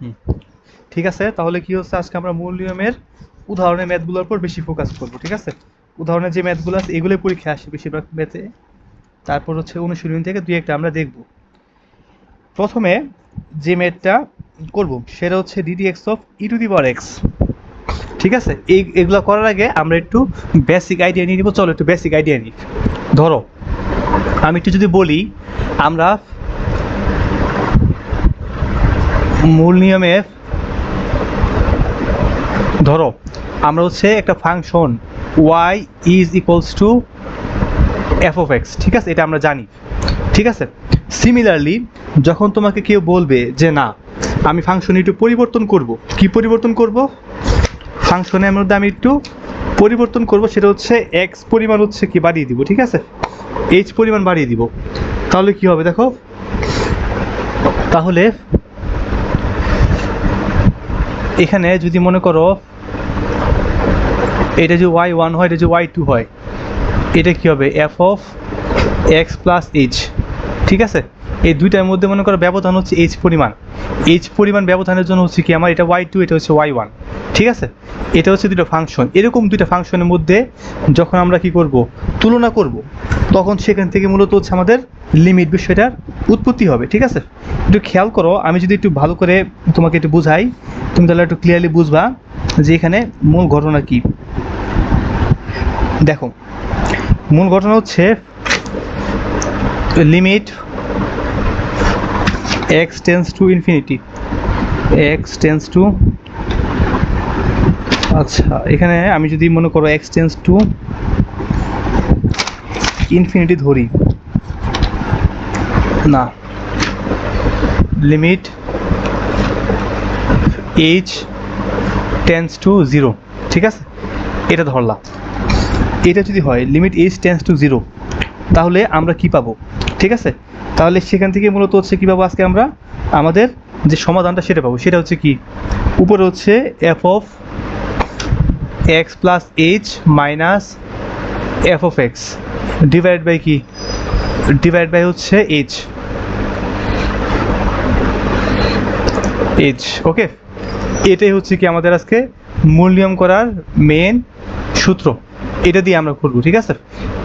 হুম, ঠিক আছে। তাহলে কি হচ্ছে, আজকে আমরা মূল নিয়মের উদাহরণের ম্যাথগুলোর উপর বেশি ফোকাস করবো, ঠিক আছে? উদাহরণের যে ম্যাথগুলো আছে এগুলোই পরীক্ষা আসে বেশিরভাগ ম্যাথে। তারপর হচ্ছে অনুশীলনী থেকে দুই একটা আমরা দেখব। প্রথমে যে ম্যাথটা করব সেটা হচ্ছে DD x of e to the power x. ঠিক আছে, এগুলো করার আগে আমরা একটু বেসিক আইডিয়া নিয়ে নিব। চলো একটু বেসিক আইডিয়া নিই। ধরো আমি একটু যদি বলি, আমরা মূল নিয়মে ধরো আমরা হচ্ছে একটা function y is equals two F of x, ঠিক আছে? এটা আমরা জানি, ঠিক আছে? সিমিলারলি যখন তোমাকে কেউ বলবে যে না আমি ফাংশন একটু পরিবর্তন করব, কি পরিবর্তন করব? ফাংশনের মধ্যে আমি একটু পরিবর্তন করব, সেটা হচ্ছে এক্স পরিমাণ হচ্ছে কি বাড়িয়ে দিব, ঠিক আছে? এইচ পরিমাণ বাড়িয়ে দিব। তাহলে কি হবে দেখো, তাহলে এখানে যদি মনে করো এটা যে ওয়াই ওয়ান হয়, এটা যে ওয়াই টু হয়, এটা কি হবে F of x plus h, ঠিক আছে? এই দুইটার মধ্যে মনে করো ব্যবধান হচ্ছে এইচ পরিমাণ। এইচ পরিমাণ ব্যবধানের জন্য হচ্ছে কি আমার এটা ওয়াই টু, এটা হচ্ছে ওয়াই ওয়ান, ঠিক আছে? এটা হচ্ছে দুটো ফাংশন। এরকম দুইটা ফাংশনের মধ্যে যখন আমরা কি করব, তুলনা করব, তখন সেখান থেকে মূলত হচ্ছে আমাদের লিমিট বিষয়টার উৎপত্তি হবে, ঠিক আছে? একটু খেয়াল করো, আমি যদি একটু ভালো করে তোমাকে একটু বুঝাই, তুমি তাহলে একটু ক্লিয়ারলি বুঝবা যে এখানে মূল ঘটনা কি। দেখো মূল ঘটনা হচ্ছে limit x tends to infinity, x tends two, আচ্ছা এখানে আমি যদি মনে করো x টেন্স টু ইনফিনিটি ধরি, না limit h tends to zero, ঠিক আছে? এটা ধরলাম। এটা যদি হয় limit h tends to zero, তাহলে আমরা কি পাবো, ঠিক আছে? তাহলে সেখান থেকে মূলত হচ্ছে কী পাবো, আজকে আমরা আমাদের যে সমাধানটা সেটা পাবো। সেটা হচ্ছে কি, উপরে হচ্ছে f of x plus h minus f of x divide by কি, ডিভাইড বাই হচ্ছে এইচ, এইচ, ওকে? এটাই হচ্ছে কি আমাদের আজকে মূল নিয়ম করার মেন সূত্র। এটা দিয়ে আমরা করবো, ঠিক আছে?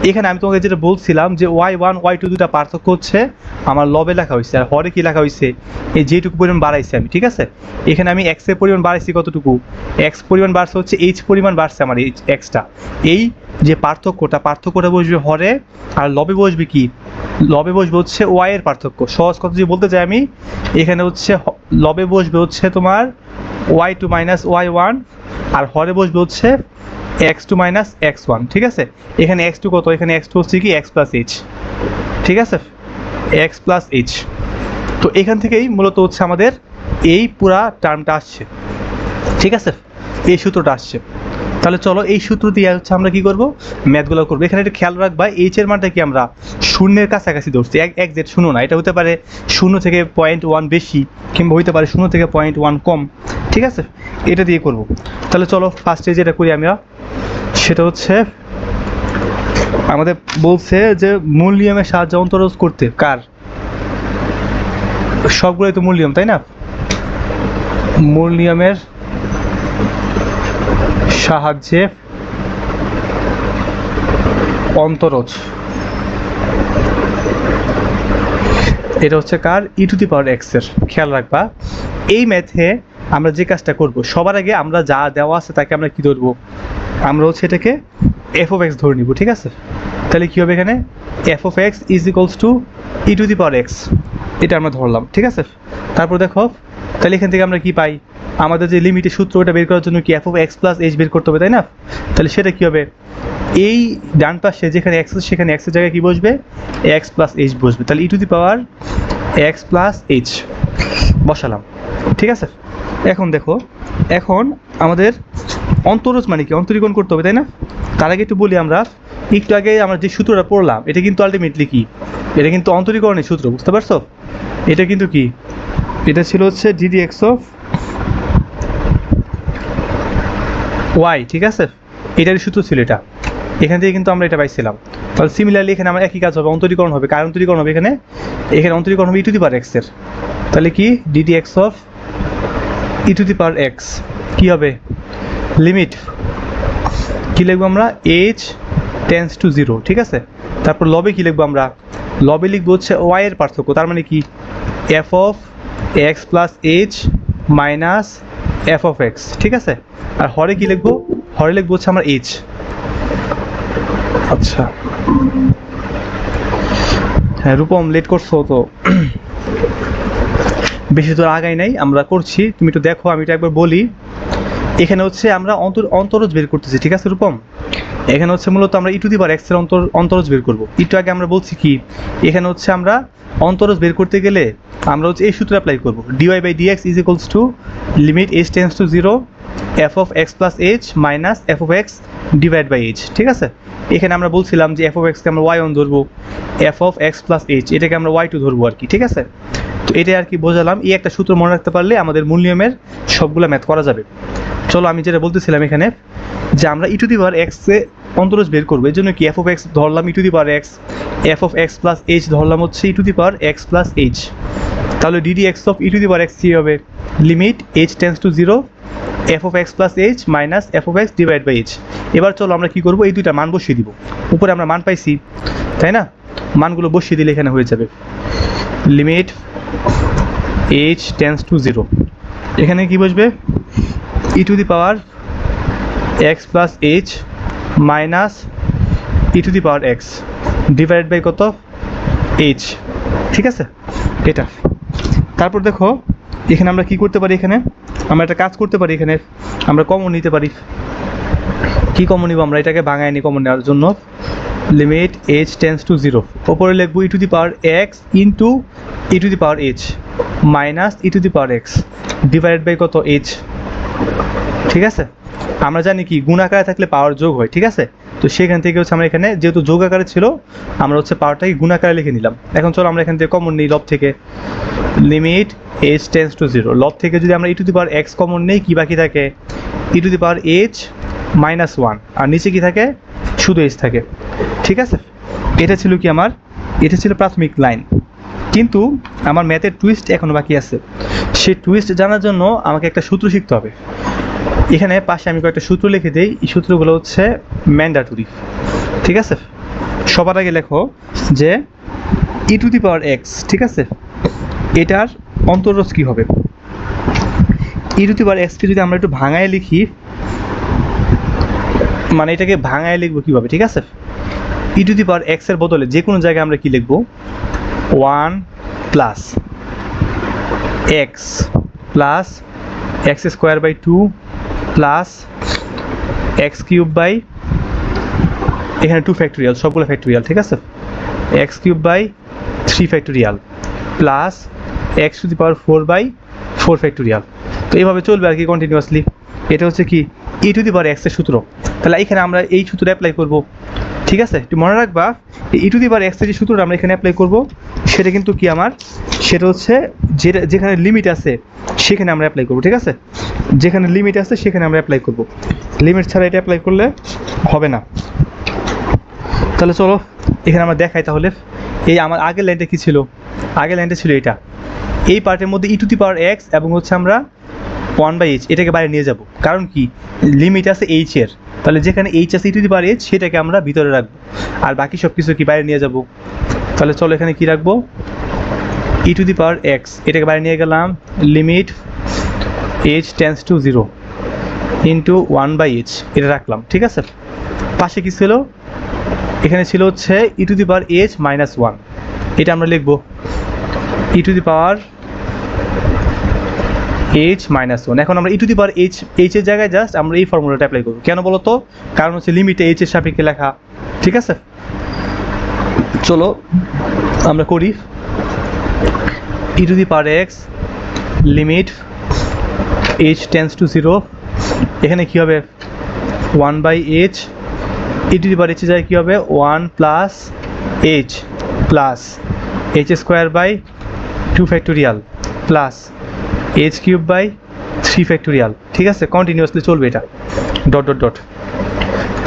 এখানে আমি তোমাকে যেটা বলছিলাম যে ওয়াই ওয়ান ওয়াই টু দুটা পার্থক্য হচ্ছে আমার লবে লেখা হয়েছে, আর হরে কি লেখা হয়েছে, এই যেটুকু পরিমাণ বাড়াইছি আমি, ঠিক আছে? এখানে আমি এক্সের পরিমাণ বাড়াইছি কতটুকু, এক্স পরিমাণ বাড়ছে হচ্ছে এইচ পরিমাণ বাড়ছে আমার এইচ এক্সটা। এই যে পার্থক্যটা বসবে হরে, আর লবে বসবে কি, লবে বসবে হচ্ছে ওয়াই এর পার্থক্য। সহজ কথা যদি বলতে চাই আমি, এখানে হচ্ছে লবে বসবে হচ্ছে তোমার y two minus y one, আর হরে বসবে হচ্ছে x two minus x one, ঠিক আছে? এখানে এক্স টু কত, এখানে এক্স টু হচ্ছে কি এক্স প্লাস এইচ, ঠিক আছে? X plus H. তো এখান থেকেই মূলত হচ্ছে আমাদের এই পুরা টার্মটা আসছে, ঠিক আছে? এই সূত্রটা আসছে। তাহলে চলো এই সূত্র দিয়ে হচ্ছে আমরা কি করব, ম্যাথগুলো করবো। এখানে একটা খেয়াল রাখবা, এইচ এর মানটা কি আমরা শূন্যের কাছাকাছি ধরছি, একজ্যাক্ট শূন্য না, এটা হতে পারে শূন্য থেকে 0.1 বেশি, কিংবা হইতে পারে শূন্য থেকে 0.1 কম, ঠিক আছে? এটা দিয়ে করব। তাহলে চলো ফার্স্টে যেটা করি আমরা, সেটা হচ্ছে আমাদের বলছে যে মূল নিয়মের সাহায্যে অন্তরজ করতে, কার? সবগুলোই তো মূল নিয়ম, তাই না? মূল নিয়মের সাহায্যে অন্তরজ, এটা হচ্ছে কার? ই টু দি পাওয়ার এক্স এর। খেয়াল রাখবা এই ম্যাথে আমরা যে কাজটা করব, সবার আগে আমরা যা দেওয়া আছে তাকে আমরা কি ধরবো, আমরা হচ্ছে এটাকে এফ অফ এক্স ধরে নিব, ঠিক আছে? তাহলে কি হবে এখানে, F of x is equals two E to the power x, এটা আমরা ধরলাম, ঠিক আছে? তারপর দেখো তাহলে এখান থেকে আমরা কি পাই, আমাদের যে লিমিটের সূত্র ওটা বের করার জন্য কি f of x plus h বের করতে হবে, তাই না? তাহলে সেটা কি হবে, এই ডান পাশে যেখানে এক্স আছে সেখানে এক্সের জায়গায় কি বসবে, এক্স প্লাস এইচ বসবে। তাহলে e to the power x plus h বসালাম, ঠিক আছে? এখন দেখো, এখন আমাদের অন্তরজ মানে কি, অন্তরীকরণ করতে হবে, তাই না? তার আগে একটু বলি, আমরা একটু আগে আমরা যে সূত্রটা পড়লাম এটা কিন্তু আলটিমেটলি কি, এটা কিন্তু অন্তরীকরণের সূত্র, বুঝতে পারছো? এটা কিন্তু কি, এটা ছিল হচ্ছে ডিডি এক্স অফ ওয়াই, ঠিক আছে? এটারই সূত্র ছিল এটা, এখান থেকে কিন্তু আমরা এটা পাইছিলাম। তাহলে সিমিলারলি এখানে আমার একই কাজ হবে, অন্তরীকরণ হবে, কার অন্তরীকরণ হবে এখানে, এখানে অন্তরীকরণ হবে e to the power x এর। তাহলে কি d d x of e to the power x কী হবে লিমিট কী লিখবো আমরা এইচ টেন্স টু জিরো, ঠিক আছে। তারপর লবে কী লিখবো আমরা, লবে লিখবো হচ্ছে ওয়াই এর পার্থক্য, তার মানে কি f of x plus h minus f of x, ঠিক আছে। আর হরে কী লিখবো, হরে লিখবো হচ্ছে আমার এইচ। আচ্ছা হ্যাঁ রূপম লেট করছো তো, বেশি দূর আগাই নাই, আমরা করছি, তুমি একটু দেখো, আমি এটা একবার বলি। এখানে হচ্ছে আমরা অন্তরজ বের করতেছি, ঠিক আছে রূপম। এখানে হচ্ছে মূলত আমরা e to the power x এর অন্তরজ বের করবো। একটু আগে আমরা বলছি কি এখানে হচ্ছে আমরা অন্তরজ বের করতে গেলে আমরা হচ্ছে এই সূত্র অ্যাপ্লাই করবো, dy by dx is equals to limit h tends to zero f of x plus h minus f of x divide by h, ঠিক আছে। এখানে আমরা বলছিলাম যে এফ অফ এক্সকে আমরা ওয়াই ওয়ান ধরবো, F of x plus H এটাকে আমরা ওয়াই টু ধরবো আর কি, ঠিক আছে। তো এটা আর কি বোঝালাম, এই একটা সূত্র মনে রাখতে পারলে আমাদের মূল নিয়মের সবগুলো ম্যাথ করা যাবে। চলো আমি যেটা বলতেছিলাম এখানে যে আমরা ই টু দি পাওয়ার এক্সে অন্তরজ বের করবো, এর জন্য কি এফ অফ এক্স ধরলাম e to the power x, f of x plus h ধরলাম হচ্ছে e to the power x plus h. তাহলে d d x of e to the power x কী হবে limit h tends to zero f of x plus h minus f of x divide by h. এবার চলো আমরা কী করবো, এই দুইটা মান বসিয়ে দিব, উপরে আমরা মান পাইছি তাই না, মানগুলো বসিয়ে দিলে এখানে হয়ে যাবে limit h tends to zero, এখানে কি বসবে e to the power x plus h minus e to the power x divide by কত এইচ, ঠিক আছে এটা। তারপর দেখো এখানে আমরা কি করতে পারি, এখানে আমরা একটা কাজ করতে পারি, এখানে আমরা কমন নিতে পারি। কি কমন নিব আমরা, এটাকে ভাঙায় নিই কমন নেওয়ার জন্য, limit h tends to zero, ওপরে লিখবো e to the power x into e to the power h minus e to the power x divide by কত এইচ, ঠিক আছে। আমরা জানি কি গুণ আকারে থাকলে পাওয়ার যোগ হয়, ঠিক আছে। তো সেখান থেকে হচ্ছে আমরা এখানে যেহেতু যোগ আকারে ছিল আমরা হচ্ছে পাওয়ারটাকে গুণ আকারে লিখে নিলাম। এখন চলো আমরা এখান থেকে কমন নিই লব থেকে, limit h tends to zero, লব থেকে যদি আমরা e to the power x common নেই কি বাকি থাকে e to the power h minus one, আর নিচে কি থাকে শুধু এইচ থাকে, ঠিক আছে। এটা ছিল কি আমার, এটা ছিল প্রাথমিক লাইন, কিন্তু আমার ম্যাথের টুইস্ট এখনও বাকি আছে। সেই টুইস্ট জানার জন্য আমাকে একটা সূত্র শিখতে হবে। এখানে পাশে আমি কয়েকটা সূত্র লিখে দিই, এই সূত্রগুলো হচ্ছে ম্যান্ডাটরি, ঠিক আছে। সবার আগে লেখো যে ই টু দি পাওয়ার এক্স, ঠিক আছে, এটার অন্তরজ কী হবে, ই টু দি পাওয়ার এক্সকে যদি আমরা একটু ভাঙায় লিখি, মানে এটাকে ভাঙায় লিখবো কীভাবে, ঠিক আছে। ই টু দি পাওয়ার এক্সের বদলে যে কোনো জায়গায় আমরা কি লিখবো one plus x plus x square by two plus x cube by, এখানে টু ফ্যাক্টোরিয়াল সবগুলো ফ্যাক্টোরিয়াল, ঠিক আছে, x cube by three factorial plus x to the power four by four factorial. তো এইভাবে চলবে আর কি কন্টিনিউয়াসলি। এটা হচ্ছে কি ই টু দি পাওয়ার এক্সের সূত্র, তাহলে এখানে আমরা এই সূত্র অ্যাপ্লাই করব, ঠিক আছে। একটু মনে রাখবা ই টু দি পাওয়ার এক্সের যে সূত্রটা আমরা এখানে অ্যাপ্লাই করব সেটা কিন্তু কি আমার, সেটা হচ্ছে যেখানে লিমিট আছে সেখানে আমরা অ্যাপ্লাই করব, ঠিক আছে। যেখানে লিমিট আছে সেখানে আমরা অ্যাপ্লাই করব, লিমিট ছাড়া এটা অ্যাপ্লাই করলে হবে না। তাহলে চলো এখানে আমরা দেখাই, তাহলে এই আমার আগের লাইনটা কী ছিল, আগের লাইনটা ছিল এটা, এই পার্টের মধ্যে ই টু দি পাওয়ার এক্স এবং হচ্ছে আমরা ওয়ান বাই এইচ এটাকে বাইরে নিয়ে যাব, কারণ কি লিমিট আছে এইচ এর, তাহলে যেখানে এইচ আছে e to the power H সেটাকে আমরা ভিতরে রাখবো, আর বাকি সব কিছু কি বাইরে নিয়ে যাব। তাহলে চলো এখানে কি রাখবো ই টু দি পাওয়ার এক্স, এটাকে বাইরে নিয়ে গেলাম, limit h tends to zero into one by h এটা রাখলাম, ঠিক আছে। পাশে কি ছিল, এখানে ছিল হচ্ছে e to the power h minus one, এটা আমরা লিখবো e to the power h minus one. এখন আমরা e to the power H এর জায়গায় জাস্ট আমরা এই ফর্মুলাটা অ্যাপ্লাই করবো, কেন বলো তো, কারণ হচ্ছে লিমিটে এইচ এর সাপেক্ষে লেখা, ঠিক আছে। চলো আমরা করি e to the power x limit h tends to zero, এখানে কী হবে one by h, e to the power এইচের জায়গায় কী হবে one plus h plus h square by two factorial plus h cube by three factorial, ঠিক আছে। Continuously চলবে এটা, ডট ডট ডট।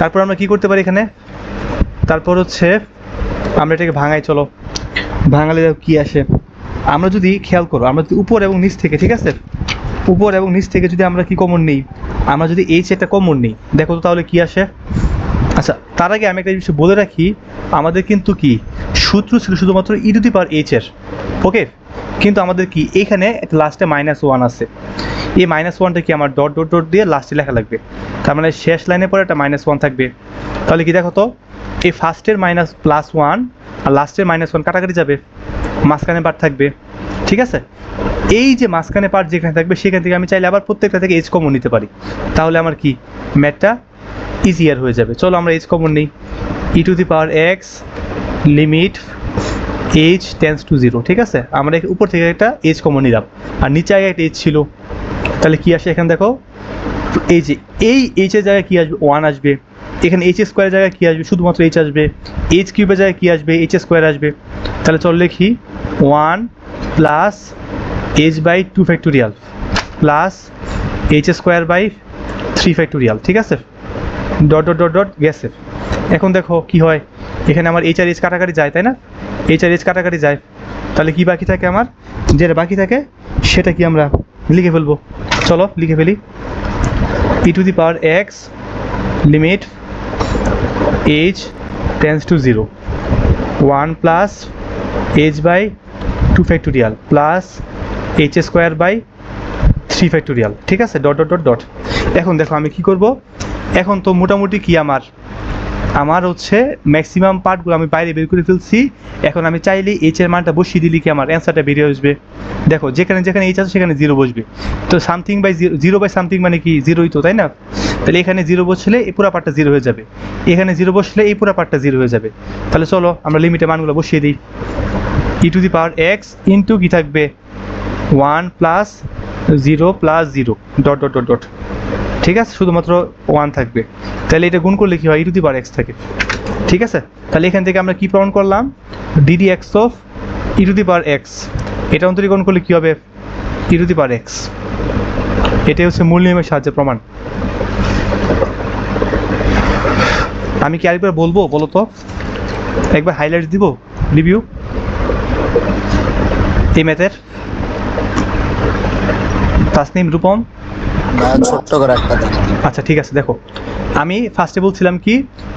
তারপর আমরা কি করতে পারি এখানে, তারপর হচ্ছে আমরা এটাকে ভাঙাই, চলো ভাঙালে কি আসে, আমরা যদি খেয়াল করো, আমরা যদি উপর এবং নিচ থেকে, ঠিক আছে, উপর এবং নিচ থেকে যদি আমরা কি কমন নিই, আমরা যদি এইচ একটা কমন নিই, দেখো তো তাহলে কি আসে। আচ্ছা, তার আগে আমি একটা বিষয় বলে রাখি, আমাদের কিন্তু কি সূত্র ছিল শুধুমাত্র ই টু দি পাওয়ার এইচ এর, ওকে। কিন্তু আমাদের কি এখানে লাস্টে -1 আছে, এই -1টা কি আমার ডট ডট ডট দিয়ে লাস্টে লেখা লাগবে, তার মানে শেষ লাইনের পরে একটা -1 থাকবে। তাহলে কি দেখো তো, এই ফার্স্টের +1 আর লাস্টের -1 কাটাকাটি যাবে, মাঝখানে পার্ট থাকবে, ঠিক আছে। এই যে মাঝখানে পার্ট যেখানে থাকবে সেখান থেকে আমি চাইলে আবার প্রত্যেকটা থেকে এইচ কমন নিতে পারি, তাহলে আমার কি ম্যাথটা ইজিয়ার হয়ে যাবে। চলো আমরা এইচ কমন নিই, e to the power x limit h tends to 0, ঠিক আছে। আমরা উপর থেকে একটা এইচ কমন নিলাম আর নিচে আগে একটা এইচ ছিল, তাহলে কি আসে এখানে দেখো, এই যে এই এইচের জায়গায় কি আসবে 1 আসবে, এখানে এইচ স্কোয়ারের জায়গায় কি আসবে শুধুমাত্র এইচ আসবে, এইচ কিউবের জায়গায় কি আসবে এইচ স্কোয়ার আসবে। তাহলে চল লিখি 1 plus h by 2 factorial plus h square by 3 factorial, ঠিক আছে, ডট ডট ডট ডট গেছে। এখন দেখো কি হয়, এখানে আমার এইচ আর এইচ কাটাকাটি যায়, তাই না, এইচ আর এইচ কাটাকাটি যায়, তাহলে কি বাকি থাকে আমার, যেটা বাকি থাকে সেটা কি আমরা লিখে ফেলবো। চলো লিখে ফেলি, e to the power x limit h tends to 0 1 plus h by 2 factorial plus h square by 3 factorial, ঠিক আছে, ডট ডট ডট ডট। এখন দেখো আমি কি করব, এখন তো মোটামুটি কি আমার হচ্ছে ম্যাক্সিমাম পার্টগুলো আমি বাইরে বের করে ফেলছি। এখন আমি চাইলে এইচ এর মানটা বসিয়ে দিলে কি আমার অ্যান্সারটা বেরিয়ে আসবে। দেখো যেখানে যেখানে এইচ আছে সেখানে 0 বসবে, তো সামথিং বাই 0 বাই সামথিং মানে কি 0ই তো, তাই না। তাহলে এখানে 0 বসলে এই পুরো পার্টটা 0 হয়ে যাবে, এখানে 0 বসলে এই পুরো পার্টটা 0 হয়ে যাবে। তাহলে চলো আমরা লিমিটের মানগুলো বসিয়ে দিই, e to the power x into কি থাকবে 1 plus 0 plus 0 dot dot dot dot, ঠিক আছে, শুধুমাত্র 1 থাকবে। তাহলে এটা গুণ করলে কি হয়, ই টু দি পাওয়ার এক্স থাকে, ঠিক আছে। তাহলে এখান থেকে আমরা কি প্রমাণ করলাম, DD x of e to the power x, এটা অন্তরীকরণ করলে কি হবে, e to the power x. এটাই হচ্ছে মূল নিয়মের সাহায্যে প্রমাণ। আমি কি আরেকবার বলবো, বলো তো, একবার হাইলাইট দিব, রিভিউ এই ম্যাথের। তাসনিম, রূপম, ছোট্ট করে একটা দেন। আচ্ছা ঠিক আছে, দেখো আমি ফার্স্টে বলছিলাম কি,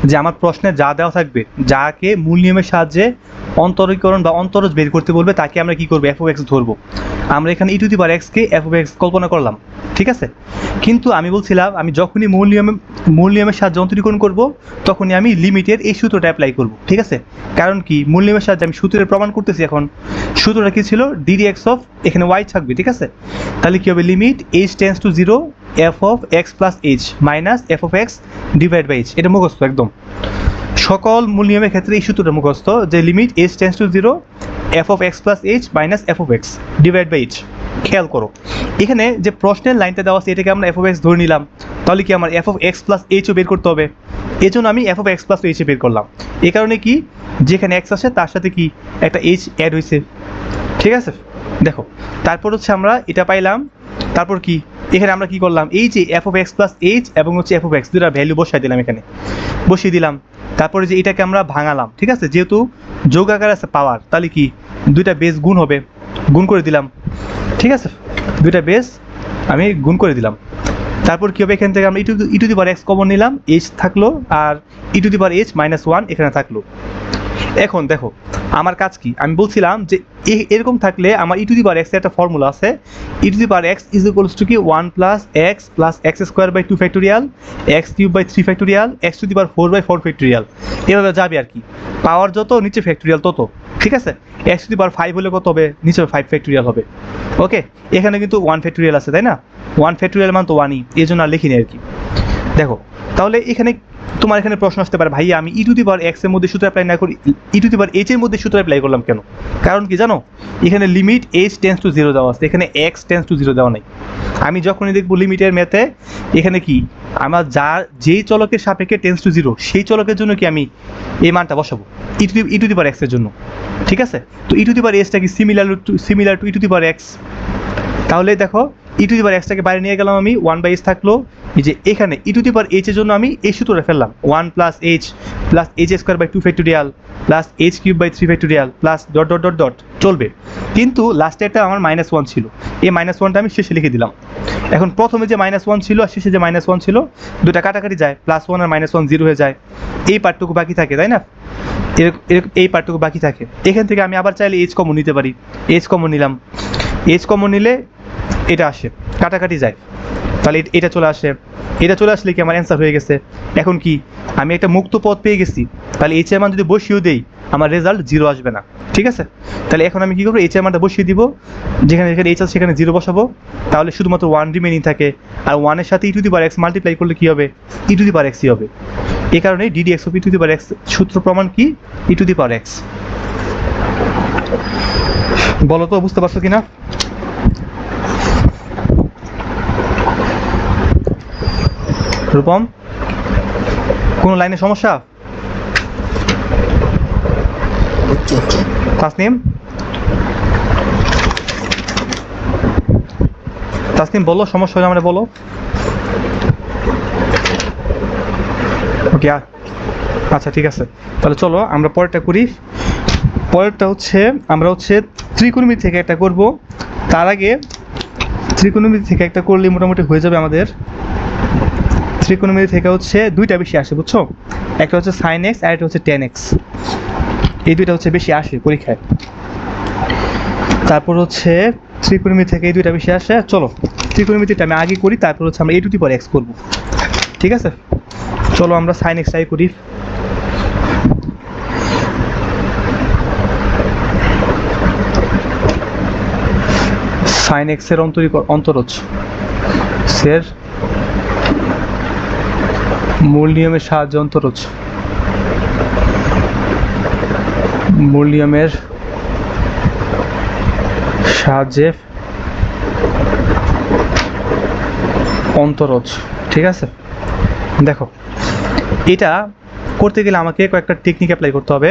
যে আমার প্রশ্নে যা দেওয়া থাকবে, যাকে মূল নিয়মের সাহায্যে অন্তরীকরণ বা অন্তরজ বের করতে বলবে তাকে আমরা কি করবো, এফ অফ এক্স ধরবো। আমরা এখানে ই টু দি পাওয়ার এক্সকে এফ অফ এক্স কল্পনা করলাম, ঠিক আছে। কিন্তু আমি বলছিলাম আমি যখনই মূল নিয়মের সাহায্যে অন্তরীকরণ করব তখনই আমি লিমিটের এই সূত্রটা অ্যাপ্লাই করব, ঠিক আছে। কারণ কি, মূল নিয়মের সাহায্যে আমি সূত্রের প্রমাণ করতেছি। এখন সূত্রটা কি ছিল, ডিডি এক্স অফ, এখানে ওয়াই থাকবে, ঠিক আছে। তাহলে কি হবে, limit h tends to 0 f of x plus h minus f of x divide by h. এটা মুখস্থ একদম, সকল মূল নিয়মের ক্ষেত্রে এই সূত্রটা মুখস্থ, যে limit h tends to 0 f of x plus h minus f of x divide by h. খেয়াল করো এখানে যে প্রশ্নের লাইনটা দেওয়া আছে এটাকে আমরা এফ অফ এক্স ধরে নিলাম, তাহলে কি আমার F of x plus HO বের করতে হবে, এই জন্য আমি এফ অফ এক্স প্লাস এইচে বের করলাম। এই কারণে কি, যেখানে এক্স আসে তার সাথে কি একটা এইচ অ্যাড হয়েছে, ঠিক আছে। দেখো তারপর হচ্ছে আমরা এটা পাইলাম, তারপর কি এখানে আমরা কি করলাম, এই যে F of x plus H এবং হচ্ছে এফ অফ এক্স দুটা ভ্যালু বসাই দিলাম, এখানে বসিয়ে দিলাম। তারপরে যে এটাকে আমরা ভাঙালাম, ঠিক আছে, যেহেতু যোগ আকার আছে পাওয়ার, তাহলে কি দুইটা বেস গুণ হবে, গুণ করে দিলাম, ঠিক আছে, দুইটা বেস আমি গুণ করে দিলাম। তারপর কি হবে, এখান থেকে আমরা e to the power x common নিলাম, এইচ থাকলো, আর ই টু দি পাওয়ার এইচ -1 এখানে থাকলো। এখন দেখো আমার কাজ কি, আমি বলছিলাম যে এরকম থাকলে আমার e to the power x এর একটা ফর্মুলা আছে, e to the power x is equals to কি 1 plus x square by 2 factorial x cube by 3 factorial x to the power 4 by 4 factorial, এভাবে যাবে আর কি। পাওয়ার যত নিচে ফ্যাক্টোরিয়াল তত, ঠিক আছে। এক্স টু দি পাওয়ার 5 হলে কত হবে, নিচে 5 ফ্যাক্টোরিয়াল হবে, ওকে। এখানে কিন্তু 1 ফ্যাক্টোরিয়াল আছে, তাই না, 1 ফ্যাক্টোরিয়াল মান তো 1ই, এই জন্য আর লিখিনি আর কি। দেখো তাহলে এখানে তোমার এখানে প্রশ্ন আসতে পারে, ভাই আমি ই টু দি পাওয়ার এক্স এর মধ্যে সূত্র অ্যাপ্লাই না করি, e to the power H এর মধ্যে সূত্র অ্যাপ্লাই করলাম কেন? কারণ কি জানো, এখানে লিমিট এইচ টেন্স টু 0 দেওয়া আছে, এখানে এক্স টেন্স টু 0 দেওয়া নাই। আমি যখনই দেখবো লিমিটের ম্যাথে এখানে কি আমার যেই চলকের সাপেক্ষে টেন্স টু 0 সেই চলকের জন্য কি আমি এই মানটা বসাবো, ই টু দি পাওয়ার এক্স এর জন্য, ঠিক আছে। তো ই টু দি পাওয়ার এক্সটা কি similar to E to the power x, তাহলে দেখো ই টু দি পাওয়ার এক্সটাকে বাইরে নিয়ে গেলাম আমি, 1/h থাকলো। এই যে এখানে e to the power H এর জন্য আমি এই সূত্রটা ফেললাম, 1 + h plus h square by 2 factorial plus h cube by 3 factorial plus dot dot dot dot চলবে। কিন্তু লাস্টে একটা আমার -1 ছিল, এই -1টা আমি শেষে লিখে দিলাম। এখন প্রথমে যে -1 ছিল আর শেষে যে -1 ছিল, দুটা কাটাকাটি যায়, +1 আর -1 0 হয়ে যায়, এই পার্টটুকু বাকি থাকে, তাই না? এই পার্টটুকু বাকি থাকে। এখান থেকে আমি আবার চাইলে h কমন নিতে পারি, h কমন নিলাম, h কমন নিলে এটা আসে, কাটাকাটি যায়, তাহলে এটা চলে আসে, এটা চলে আসলে কি আমার অ্যান্সার হয়ে গেছে। এখন কি আমি একটা মুক্ত পথ পেয়ে গেছি, তাহলে এইচ এর মান যদি বসিয়েও দেই আমার রেজাল্ট 0 আসবে না, ঠিক আছে? তাহলে এখন আমি কি করবো, এইচ এর মানটা বসিয়ে দিব, যেখানে যেখানে এইচ আছে সেখানে 0 বসাবো, তাহলে শুধুমাত্র 1 রিমেনিং থাকে, আর 1 এর সাথে e to the power x multiply করলে কি হবে, ই টু দি পাওয়ার এক্সই হবে। এই কারণে DD x of e to the power x সূত্র প্রমাণ কি, e to the power x. বলো তো বুঝতে পারছো কিনা? রূপম, কোন লাইনে সমস্যা? তাসনিম, তাসনিম বলো, সমস্যা হলে আমরা বলো। ওকে, আচ্ছা ঠিক আছে, তাহলে চলো আমরা পরেরটা করি। পরেরটা হচ্ছে আমরা ত্রিকোণমিতি থেকে একটা করব। তার আগে ত্রিকোণমিতি থেকে একটা করলে মোটামুটি হয়ে যাবে আমাদের। ত্রিকোণমিতি থেকে দুইটা বেশি আসে, বুঝছো? একটা হচ্ছে sin x আর একটা হচ্ছে tan x, এই দুইটা বেশি আসে পরীক্ষায়। তারপর ত্রিকোণমিতি থেকে এই দুইটা বেশি আসে। চলো ত্রিকোণমিতিটা আমি আগে করি, তারপর আমরা a to the power x করব, ঠিক আছে? চলো আমরা sin x টাই করি। sin x এর অন্তরজ এর মূল নিয়মের সাহায্যে অন্তরজ, মূল নিয়মের সাহায্যে অন্তরজ, ঠিক আছে? দেখো, এটা করতে গেলে আমাকে কয়েকটা টেকনিক অ্যাপ্লাই করতে হবে,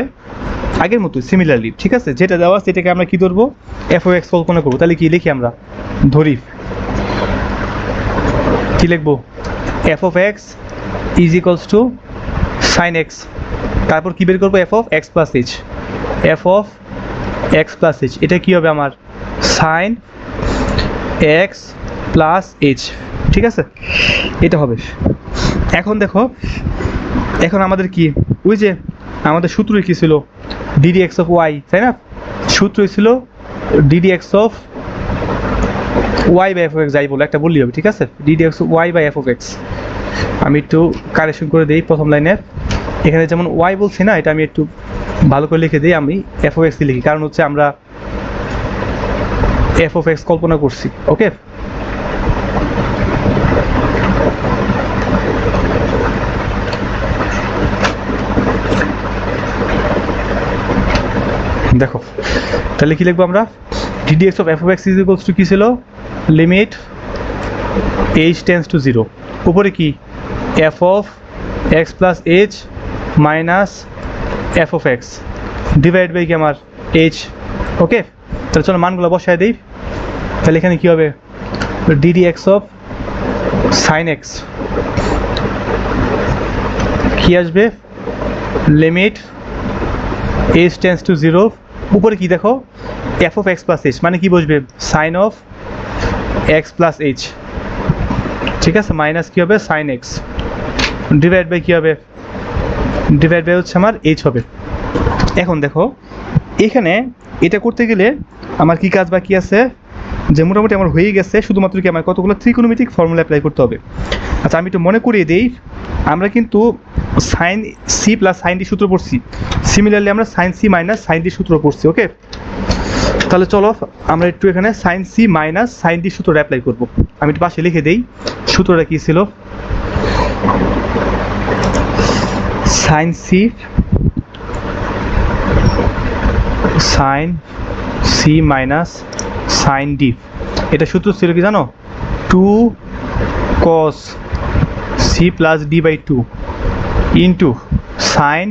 আগের মতো সিমিলারলি, ঠিক আছে? যেটা দেওয়া আছে এটাকে আমরা কি ধরবো, এফ ও এক্স কল্পনা করবো। তাহলে কি লিখি আমরা, ধরি কি লিখবো, f of x is equals to sine x, তারপর কি বের করবো, f of x plus h, f of x plus h, এটা কি হবে আমার সাইন এক্স প্লাস এইচ, ঠিক আছে? এটা হবে। এখন দেখো, এখন আমাদের কি, ওই যে আমাদের সূত্রই কি ছিল, ডিডি এক্স অফ ওয়াই, তাই না? সূত্রই ছিল d d x of y by f of x, যাই বলো একটা বললেই হবে, ঠিক আছে? D d x of y by f of x. আমি একটু কারেকশন করে দিই প্রথম লাইনে, এখানে যেমন ওয়াই বলছি না, এটা আমি একটু ভালো করে লিখে দিই, আমি এফ অফ এক্স লিখি, কারণ আমরা এফ অফ এক্স কল্পনা করছি, ওকে? দেখো তাহলে কি লিখবো আমরা, d d x of f of x is equals to কি ছিল, লিমিট এইচ টেন্স টু 0, উপরে কি f of x plus h minus f of x divide by কি আমার এইচ, ওকে? তাহলে চলো মানগুলো বসায় দিই। তাহলে এখানে কি হবে, DD x of sine x কি আসবে, লিমিট এইচ টেন্স টু 0, উপরে কি দেখো f of x plus h, মানে কি বসবে, sine of x plus h, ঠিক আছে? মাইনাস কি হবে, সাইন এক্স ডিভাইড বাই কি হবে, ডিভাইড বাই আমার এইচ হবে। এখন দেখো এখানে এটা করতে গেলে আমার কি কাজ বাকি আছে, যে মোটামুটি আমার হয়ে গেছে, শুধুমাত্র কি আমার কতগুলো ত্রিকোণমিতিক ফর্মুলা অ্যাপ্লাই করতে হবে। আচ্ছা আমি একটু মনে করিয়ে দিই, আমরা কিন্তু sine c plus sine d সূত্র পড়ছি, সিমিলারলি আমরা sine c minus sine d সূত্র পড়ছি, ওকে? তাহলে চলো আমরা একটু এখানে sine c minus sine d সূত্রটা অ্যাপ্লাই করব। আমি একটু পাশে লিখে দেই, সূত্রটা কী ছিল, sine c minus sine d, এটা সূত্র ছিল কি জানো, 2 cos c plus d by 2 into sine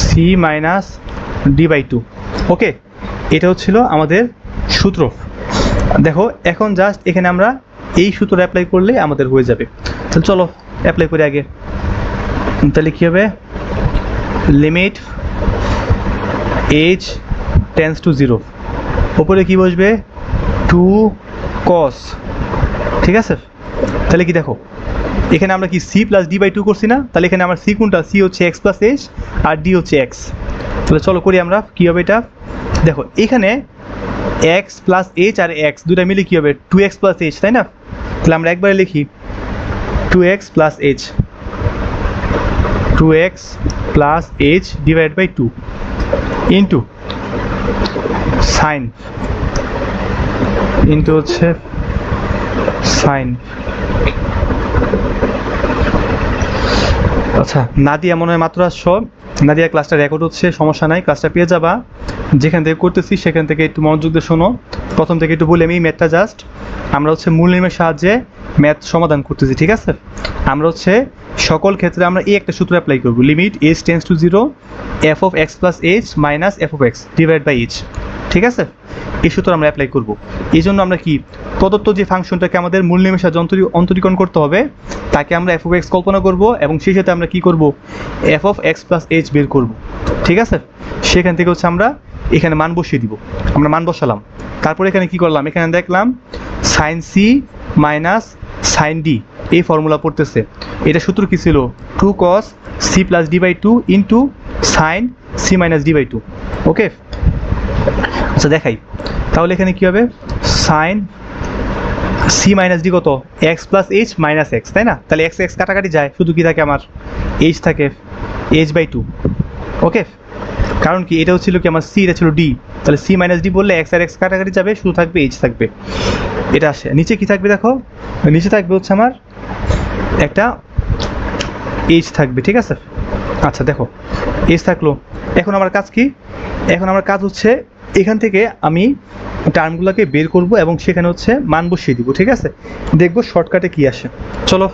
c minus d by 2, okay? এটা হচ্ছিল আমাদের সূত্র। দেখো এখন জাস্ট এখানে আমরা এই সূত্র অ্যাপ্লাই করলে আমাদের হয়ে যাবে। তাহলে চলো অ্যাপ্লাই করি আগে। তাহলে কী হবে, লিমিট h টেন্স টু 0, ওপরে কি বসবে 2 cos, ঠিক আছে। তাহলে কি দেখো এখানে আমরা কি c প্লাস ডি বাই 2 করছি না, তাহলে এখানে আমার c কোনটা, c হচ্ছে x প্লাস h আর d হচ্ছে x। তাহলে চলো করি আমরা, কী হবে এটা, দেখো এখানে x প্লাস h আর x দুটা মিলে কী হবে 2x প্লাস h, তাই না। তাহলে আমরা একবারে লিখি 2x plus h, 2x plus h divide by 2 into sine, into হচ্ছে সাইন। আচ্ছা নাদিয়া মনে হয় মাত্র আসছো, নাদিয়া ক্লাসটা রেকর্ড হচ্ছে, সমস্যা নাই, ক্লাসটা পেয়ে যাবা। যেখান থেকে করতেছি সেখান থেকে একটু মনোযোগ দিয়ে শোনো। প্রথম থেকে একটু বলি আমি, ম্যাথটা জাস্ট আমরা হচ্ছে মূল নিয়মের সাহায্যে ম্যাথ সমাধান করতেছি, ঠিক আছে। আমরা হচ্ছে সকল ক্ষেত্রে আমরা এই একটা সূত্র অ্যাপ্লাই করব, limit h tends to 0 f of x plus h minus f of x divide by h, ঠিক আছে। এই সূত্র আমরা অ্যাপ্লাই করব। এই জন্য আমরা কি প্রদত্ত যে ফাংশনটাকে আমাদের মূল নিয়মের সাহায্যে অন্তরীকরণ করতে হবে তাকে আমরা f of x কল্পনা করব এবং সেই সাথে আমরা কি করব f of x plus h বের করব, ঠিক আছে। সেখান থেকে হচ্ছে আমরা এখানে মান বসিয়ে দিব, আমরা মান বসালাম। তারপরে এখানে কি করলাম, এখানে দেখলাম sine c minus sine d, এই ফর্মুলা পড়তেছে। এটা সূত্র কি ছিল 2 cos c plus d by 2 into sine c minus d by 2, okay. আচ্ছা দেখাই তাহলে এখানে কি হবে, সাইন সি মাইনাস ডি কত x plus h minus x, তাই না। তাহলে এক্স এক্স কাটাকাটি যায়, শুধু কি থাকে আমার এইচ থাকে, এইচ বাই 2, ওকে। কারণ কি এটা হচ্ছিল কি আমার সি, এটা ছিল ডি, তাহলে সি মাইনাস ডি বললে এক্স আর এক্স কাটাকাটি যাবে, শুধু থাকবে এইচ থাকবে। এটা আসে নিচে কি থাকবে, দেখো নিচে থাকবে হচ্ছে আমার একটা এইচ থাকবে, ঠিক আছে। আচ্ছা দেখো এইচ থাকলো, এখন আমার কাজ কি, এখন আমার কাজ হচ্ছে এখান থেকে আমি টার্মগুলোকে বের করব এবং সেখানে হচ্ছে মান বসিয়ে দিব, ঠিক আছে। দেখবো শর্টকাটে কি আসে, চলো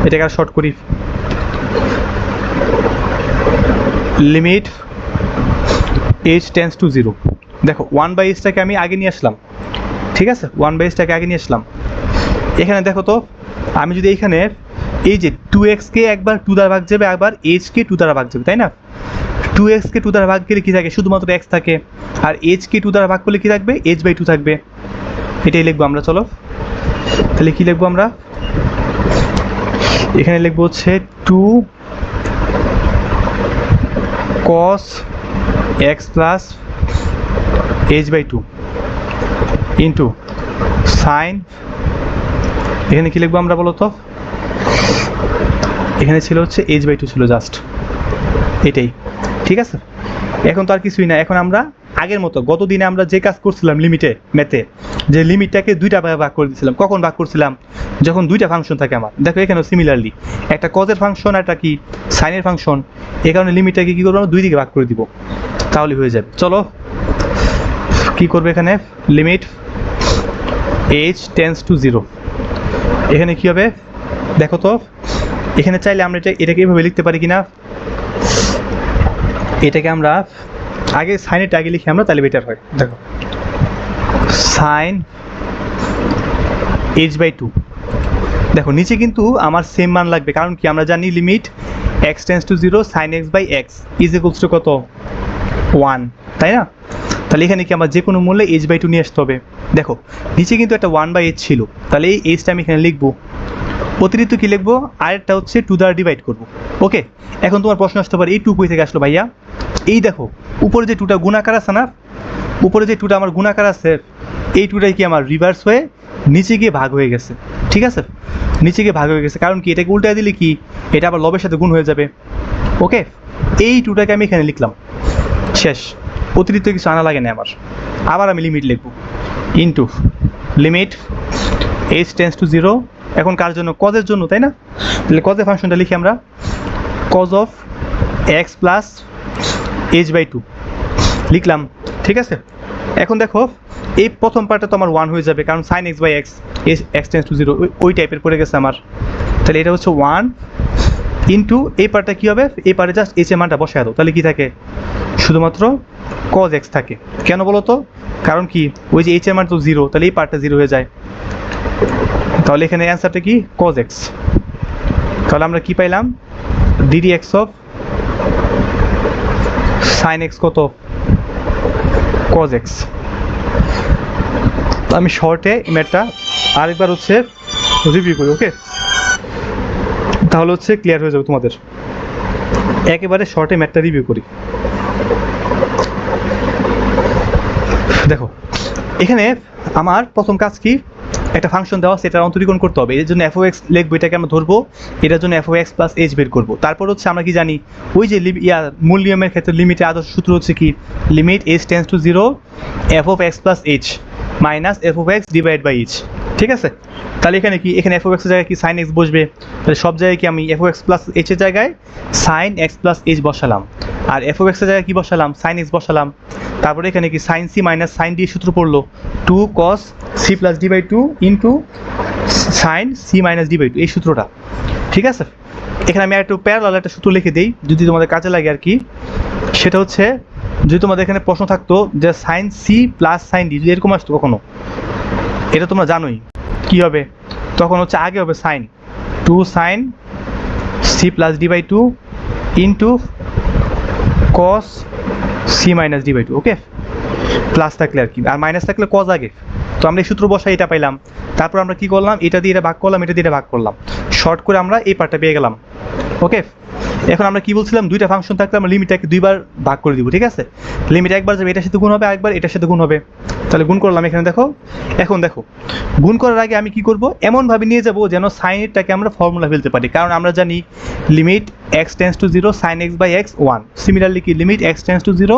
এটাকে আর শর্ট করি। লিমিট h টেন্স টু 0, দেখো 1/h-টাকে আমি আগে নিয়ে আসলাম, ঠিক আছে, 1/h-টাকে আগে নিয়ে আসলাম। এখানে দেখো তো আমি যদি এইখানে এই যে 2x-কে একবার 2 দ্বারা ভাগ যাবে, একবার h-কে 2 দ্বারা ভাগ যাবে, তাই না। 2x-কে 2 দ্বারা ভাগ গেলে কী থাকে, শুধুমাত্র x থাকে, আর h-কে 2 দ্বারা ভাগ করলে কী থাকবে, h বাই 2 থাকবে। এটাই লিখবো আমরা, চলো তাহলে কী লিখবো আমরা, এখানে লিখবো হচ্ছে 2 cos x plus h by 2 into sine, এখানে কী লিখবো আমরা বলো তো, এখানে ছিল হচ্ছে h বাই 2 ছিল জাস্ট, এটাই, ঠিক আছে। এখন তো আর কিছুই না, এখন আমরা আগের মতো গত দিনে আমরা যে কাজ করছিলাম লিমিটে ম্যাথে, যে লিমিটটাকে দুইটা ভাগ করে দিয়েছিলাম, কখন ভাগ করছিলাম, যখন দুইটা ফাংশন থাকে আমার। দেখো এখানেও সিমিলারলি একটা কজের ফাংশন আর একটা কি সাইনের ফাংশন, এই কারণে লিমিটটাকে কী করবো আমরা দুই দিকে ভাগ করে দিব, তাহলে হয়ে যাবে। চলো কি করবে এখানে, লিমিট h টেন্স টু 0, এখানে কি হবে দেখো তো, এখানে চাইলে আমরা এটাকে এইভাবে লিখতে পারি কিনা, এটাকে আমরা আগে সাইনেরটা আগে লিখি আমরা, তাহলে বেটার হয়। দেখো সাইন h বাই 2, দেখো নিচে কিন্তু আমার সেম মান লাগবে, কারণ কি আমরা জানি limit x tends to 0 sine x by x is equals to কত 1, তাই না। তাহলে এখানে কি আমার যে কোনো মূল্যে h বাই 2 নিয়ে আসতে হবে। দেখো নিচে কিন্তু একটা 1/h ছিল, তাহলে এই h-টা আমি এখানে লিখবো, অতিরিক্ত কি লিখবো, আরেকটা হচ্ছে 2 দ্বারা ডিভাইড করবো, ওকে। এখন তোমার প্রশ্ন আসতে পারে এই 2 কই থেকে আসলো ভাইয়া, এই দেখো উপরে যে 2টা গুণাকার আছে না, উপরে যে 2টা আমার গুণাকার আছে, এই 2টাই কি আমার রিভার্স হয়ে নিচে গিয়ে ভাগ হয়ে গেছে, ঠিক আছে, নিচে গিয়ে ভাগ হয়ে গেছে। কারণ কি এটাকে উল্টায় দিলে কি এটা আবার লবের সাথে গুণ হয়ে যাবে, ওকে। এই 2টাকে আমি এখানে লিখলাম, শেষ, অতিরিক্ত কিছু আনা লাগে না আমার। আবার আমি লিমিট লিখব, into limit h tends to 0, এখন কার জন্য, কজের জন্য, তাই না। তাহলে কজের ফাংশনটা লিখি আমরা, cos of x plus h by 2 লিখলাম, ঠিক আছে। এখন দেখো এই প্রথম পার্টটা তো আমার 1 হয়ে যাবে, কারণ sine x by x x tends to 0 ওই টাইপের পড়ে গেছে আমার। তাহলে এটা হচ্ছে 1 ইন্টু এই পার্টটা কী হবে, এই পার্টে জাস্ট h এর মানটা বসায় দাও, তাহলে কী থাকে শুধুমাত্র cos x থাকে। কেন বলো তো? কারণ কি ওই যে h এর মান তো 0, তাহলে এই পার্টটা 0 হয়ে যায়। তাহলে এখানে অ্যান্সারটা কি cos x। তাহলে আমরা কি পাইলাম ddx অফ sin x কত cos x। আমি শর্টে ম্যাথটা আরেকবার হচ্ছে রিভিউ করি, ওকে? তাহলে হচ্ছে ক্লিয়ার হয়ে যাবে তোমাদের। একেবারে শর্টে ম্যাথটা রিভিউ করি। দেখো এখানে আমার প্রথম কাজ কি, একটা ফাংশন দেওয়া সেটার অন্তরীকরণ করতে হবে। এর জন্য f(x) লিখবো, এটাকে আমরা ধরবো, এটার জন্য f(x + h) বের করবো। তারপর হচ্ছে আমরা কি জানি, ওই যে মূল নিয়মের ক্ষেত্রে লিমিটের আদর্শ সূত্র হচ্ছে কি, limit h tends to 0 f(x + h) minus f(x) divide by h। ঠিক আছে? তাহলে এখানে কি, এখানে f(x) এর জায়গায় কি sin x বসবে, তাহলে সব জায়গায় কি আমি f(x + h) এর জায়গায় sin x + h বসালাম, আর f(x) এর জায়গায় কি বসালাম, sin x বসালাম। তারপরে এখানে কি sin c minus sin d সূত্র পড়লো, 2 cos c + d/2 into sin c minus d/2, এই সূত্রটা। ঠিক আছে? এখানে আমি একটু প্যারালাল একটা সূত্র লিখে দিই যদি তোমাদের কাজে লাগে আর কি। সেটা হচ্ছে, যদি তোমাদের এখানে প্রশ্ন থাকতো যে sin c + sin d যদি এরকম আসতো কখনো, এটা তোমরা জানোই কি হবে, তখন হচ্ছে আগে হবে sin 2 sin c + d/2 into cos c minus d/2, ওকে? প্লাস থাকলে আর কি, আর মাইনাস থাকলে cos আগে। তো আমরা এই সূত্র বসাই এটা পাইলাম। তারপর আমরা কি করলাম, এটা দিয়ে এটা ভাগ করলাম, এটা দিয়ে এটা ভাগ করলাম, শর্ট করে আমরা এই পার্টটা পেয়ে গেলাম, ওকে? এখন আমরা কি বলছিলাম, দুইটা ফাংশন থাকলে আমরা লিমিটটাকে দুইবার ভাগ করে দিব। ঠিক আছে? লিমিট একবার যাবে এটার সাথে গুণ হবে, আরেকবার এটার সাথে গুণ হবে। তাহলে গুণ করলাম এখানে, দেখো। এখন দেখো গুণ করার আগে আমি কি করব, এমনভাবে নিয়ে যাব যেন সাইনটাকে আমরা ফর্মুলা ফেলতে পারি, কারণ আমরা জানি limit x tends to 0 sin x by x 1। Similarly কি limit x tends to 0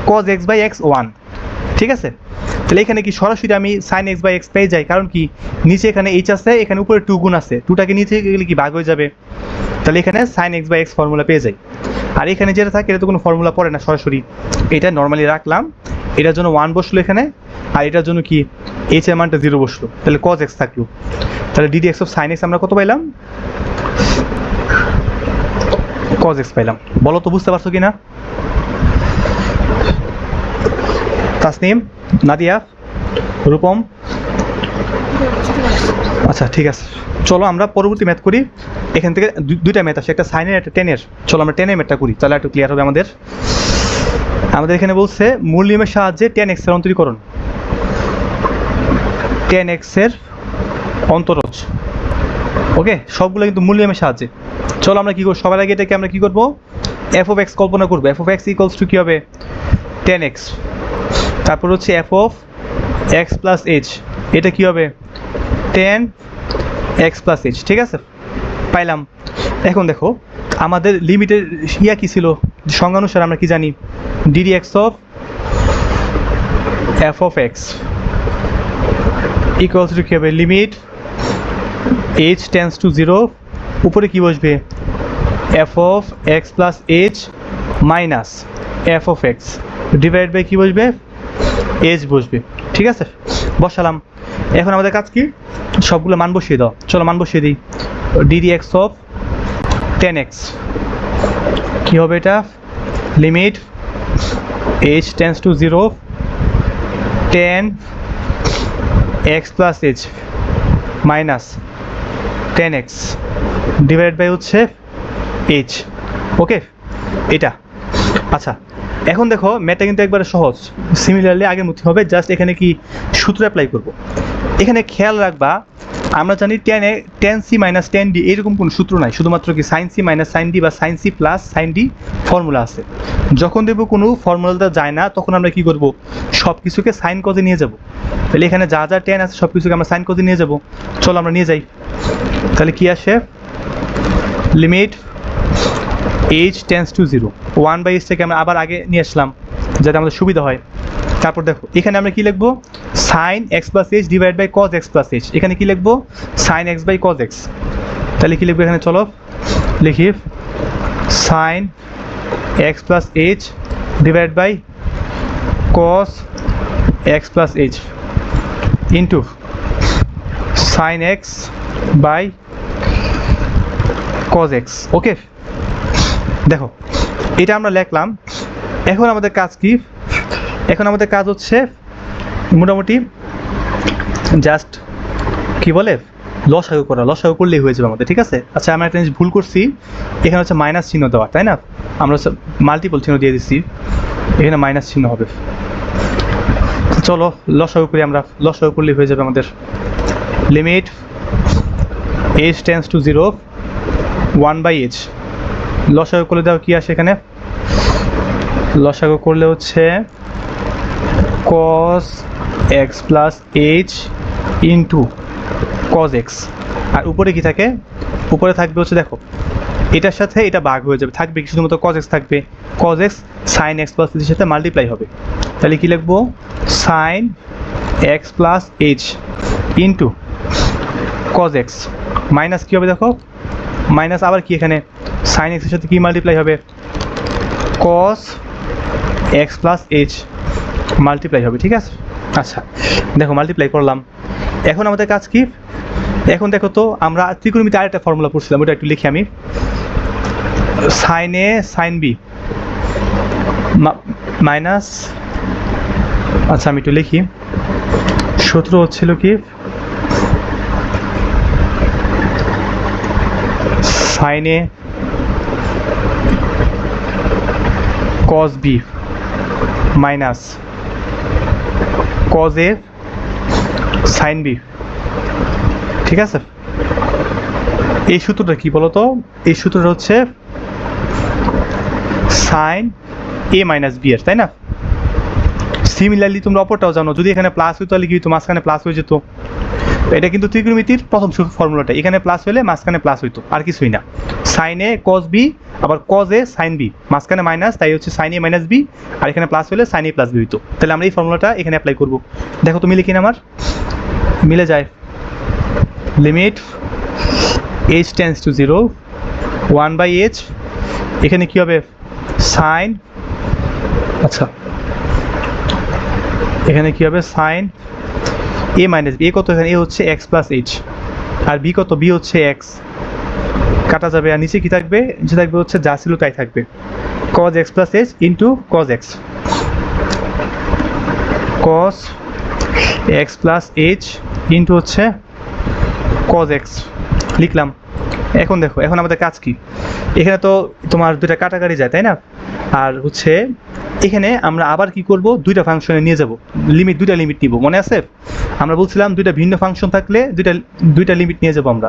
cos x by x 1। ঠিক আছে? তাহলে এখানে কি সরাসরি আমি sin x বাই x পেয়ে যাই, কারণ কি নিচে এখানে h আছে, এখানে উপরে 2 গুণ আছে, 2টাকে নিচে গেলে কি ভাগ হয়ে যাবে, তাহলে এখানে sin x by x formula পেয়ে যাই। আর এখানে যেটা থাকে এটা তো কোনো ফর্মুলা পড়ে না, সরাসরি এটা নর্মালি রাখলাম, এটার জন্য 1 বসলো এখানে, আর এটার জন্য কি h এর মানটা 0 বসলো, তাহলে cos x থাকলো। তাহলে ddx অফ sin x আমরা কত পাইলাম, cos x পাইলাম। বলো তো বুঝতে পারছো কিনা? তাসনিম, নাদিয়া, রূপম? আচ্ছা ঠিক আছে, চলো আমরা পরবর্তী ম্যাথ করি। এখান থেকে দুইটা ম্যাথ আসে, একটা সাইনের একটা টেনের। চলো আমরা টেনের ম্যাথটা করি, তাহলে একটু ক্লিয়ার হবে আমাদের। আমাদের এখানে বলছে মূল নিয়মের সাহায্যে tan x এর অন্তরীকরণ, tan x এর অন্তরজ, ওকে? সবগুলো কিন্তু মূল নিয়মের সাহায্যে। চলো আমরা কি করব, সবার আগে এটাকে আমরা কি করব, f(x) কল্পনা করব। f(x) = কি হবে, tan x। তারপর হচ্ছে f(x + h), এটা কি হবে, tan x + h। ঠিক আছে? পাইলাম। এখন দেখো আমাদের লিমিটের কি ছিল, সংজ্ঞানুসারে আমরা কি জানি, ddx of f(x) equals to কি হবে, লিমিট h টেন্ডস টু 0, উপরে কি বসবে, f(x + h) minus f(x) divide by কি বসবে, h বসবে। ঠিক আছে? বসালাম। এখন আমাদের কাজ কি, সবগুলো মান বসিয়ে দাও। চলো মান বসিয়ে দিই। ddx অফ tan x কি হবে, এটা limit h tends to 0 tan x + h minus tan x divide by হচ্ছে h, ওকে? এটা আচ্ছা। এখন দেখো ম্যাথটা কিন্তু একবারে সহজ, সিমিলারলি আগের মতো হবে, জাস্ট এখানে কি সূত্র অ্যাপ্লাই করব। এখানে খেয়াল রাখবা, আমরা জানি tan c minus tan d এরকম কোনো সূত্র নাই, শুধুমাত্র কি sin c minus sin d বা sin c plus sin d formula আছে। যখন দেখব কোনো ফর্মুলাটা যায় না, তখন আমরা কি করব, সব কিছুকে সাইন কজে নিয়ে যাব। তাহলে এখানে যা যা tan আছে সব কিছুকে আমরা সাইন কজে নিয়ে যাব। চলো আমরা নিয়ে যাই। তাহলে কি আসে, limit h tends to 0, 1/h থেকে আমরা আবার আগে নিয়ে আসলাম যাতে আমাদের সুবিধা হয়। তারপর দেখো এখানে আমরা কি লিখবো, sin x + h divide by cos x + h। এখানে কি লিখবো, sin x by cos x। তাহলে কি লিখবো এখানে, চলো লিখি, sin x + h divide by cos x + h into sin x by cos x, okay? দেখো এটা আমরা লিখলাম। এখন আমাদের কাজ কি, এখন আমাদের কাজ হচ্ছে মোটামুটি জাস্ট কি বলে লসাগু করা, লসাগু করলেই হয়ে যাবে আমাদের, ঠিক আছে। আচ্ছা আমরা একটা জিনিস ভুল করছি, এখানে হচ্ছে মাইনাস চিহ্ন দেওয়া, তাই না? আমরা হচ্ছে মাল্টিপল চিহ্ন দিয়ে দিচ্ছি, এখানে মাইনাস চিহ্ন হবে। চলো লসাগু করি আমরা, লসাগু করলেই হয়ে যাবে আমাদের। Limit h tends to 0 1/h, লসাগু করলে দাও কি আসে এখানে? লসাগু করলে হচ্ছে cos x plus h into cos x, আর উপরে কি থাকে? উপরে থাকবে হচ্ছে দেখো এটার সাথে এটা ভাগ হয়ে যাবে, থাকবে কি শুধুমাত্র cos x থাকবে, cos x sin x plus h এর সাথে মাল্টিপ্লাই হবে, তাহলে কি লিখবো? sin x plus h into cos x minus কি হবে দেখো, মাইনাস আবার কি এখানে sin x এর সাথে কি মাল্টিপ্লাই হবে? cos x plus h multiply হবে, ঠিক আছে। আচ্ছা দেখো মাল্টিপ্লাই করলাম, এখন আমাদের কাজ কি? এখন দেখো তো আমরা ত্রিকোণমিতি আরেকটা ফর্মুলা পড়ছিলাম, ওটা একটু লিখি আমি। Sine a sine b minus, আচ্ছা আমি একটু লিখি, সূত্র হচ্ছিল কি sine a cos b minus cos a sine b, ঠিক আছে। এই সূত্রটা কি বলতো? এই সূত্রটা হচ্ছে সাইন এ মাইনাস বি এর, তাই না? সিমিলারলি তোমরা অপরটাও জানো, যদি এখানে প্লাস হইতো তাহলে কি হইতো? মাঝখানে প্লাস হয়ে যেত। এটা কিন্তু ত্রিকোণমিতির প্রথম ফর্মুলাটা, এখানে প্লাস হলে মাঝখানে প্লাস হইতো, আর কিছুই না। সাইন এ কস বি আবার কজ এ সাইন বি, মাঝখানে মাইনাস, তাই হচ্ছে সাইন এ মাইনাস বি, আর এখানে প্লাস হলে সাইন এ প্লাস বি হইতো। তাহলে আমরা এই ফর্মুলাটা এখানে অ্যাপ্লাই করব। দেখো তো মিলে কিনা আমার? মিলে যায়। Limit h tends to 0 1/h, এখানে কি হবে? সাইন, আচ্ছা এখানে কি হবে? সাইন এ মাইনাস বি, এ কত এখানে? এ হচ্ছে এক্স প্লাস এইচ, আর বি কত? বি হচ্ছে এক্স, কাটা যাবে, আর নিচে কি থাকবে? নিচে থাকবে হচ্ছে যা ছিল তাই থাকবে, cos x plus H into cos x, cos x plus H into হচ্ছে cos x লিখলাম। এখন দেখো এখন আমাদের কাজ কি? এখানে তো তোমার দুইটা কাটাকাটি যায়, তাই না? আর হচ্ছে এখানে আমরা আবার কি করব? দুইটা ফাংশনে নিয়ে যাব, লিমিট, দুইটা লিমিট নিব, মনে আছে? আমরা বলছিলাম দুইটা ভিন্ন ফাংশন থাকলে দুইটা লিমিট নিয়ে যাব আমরা।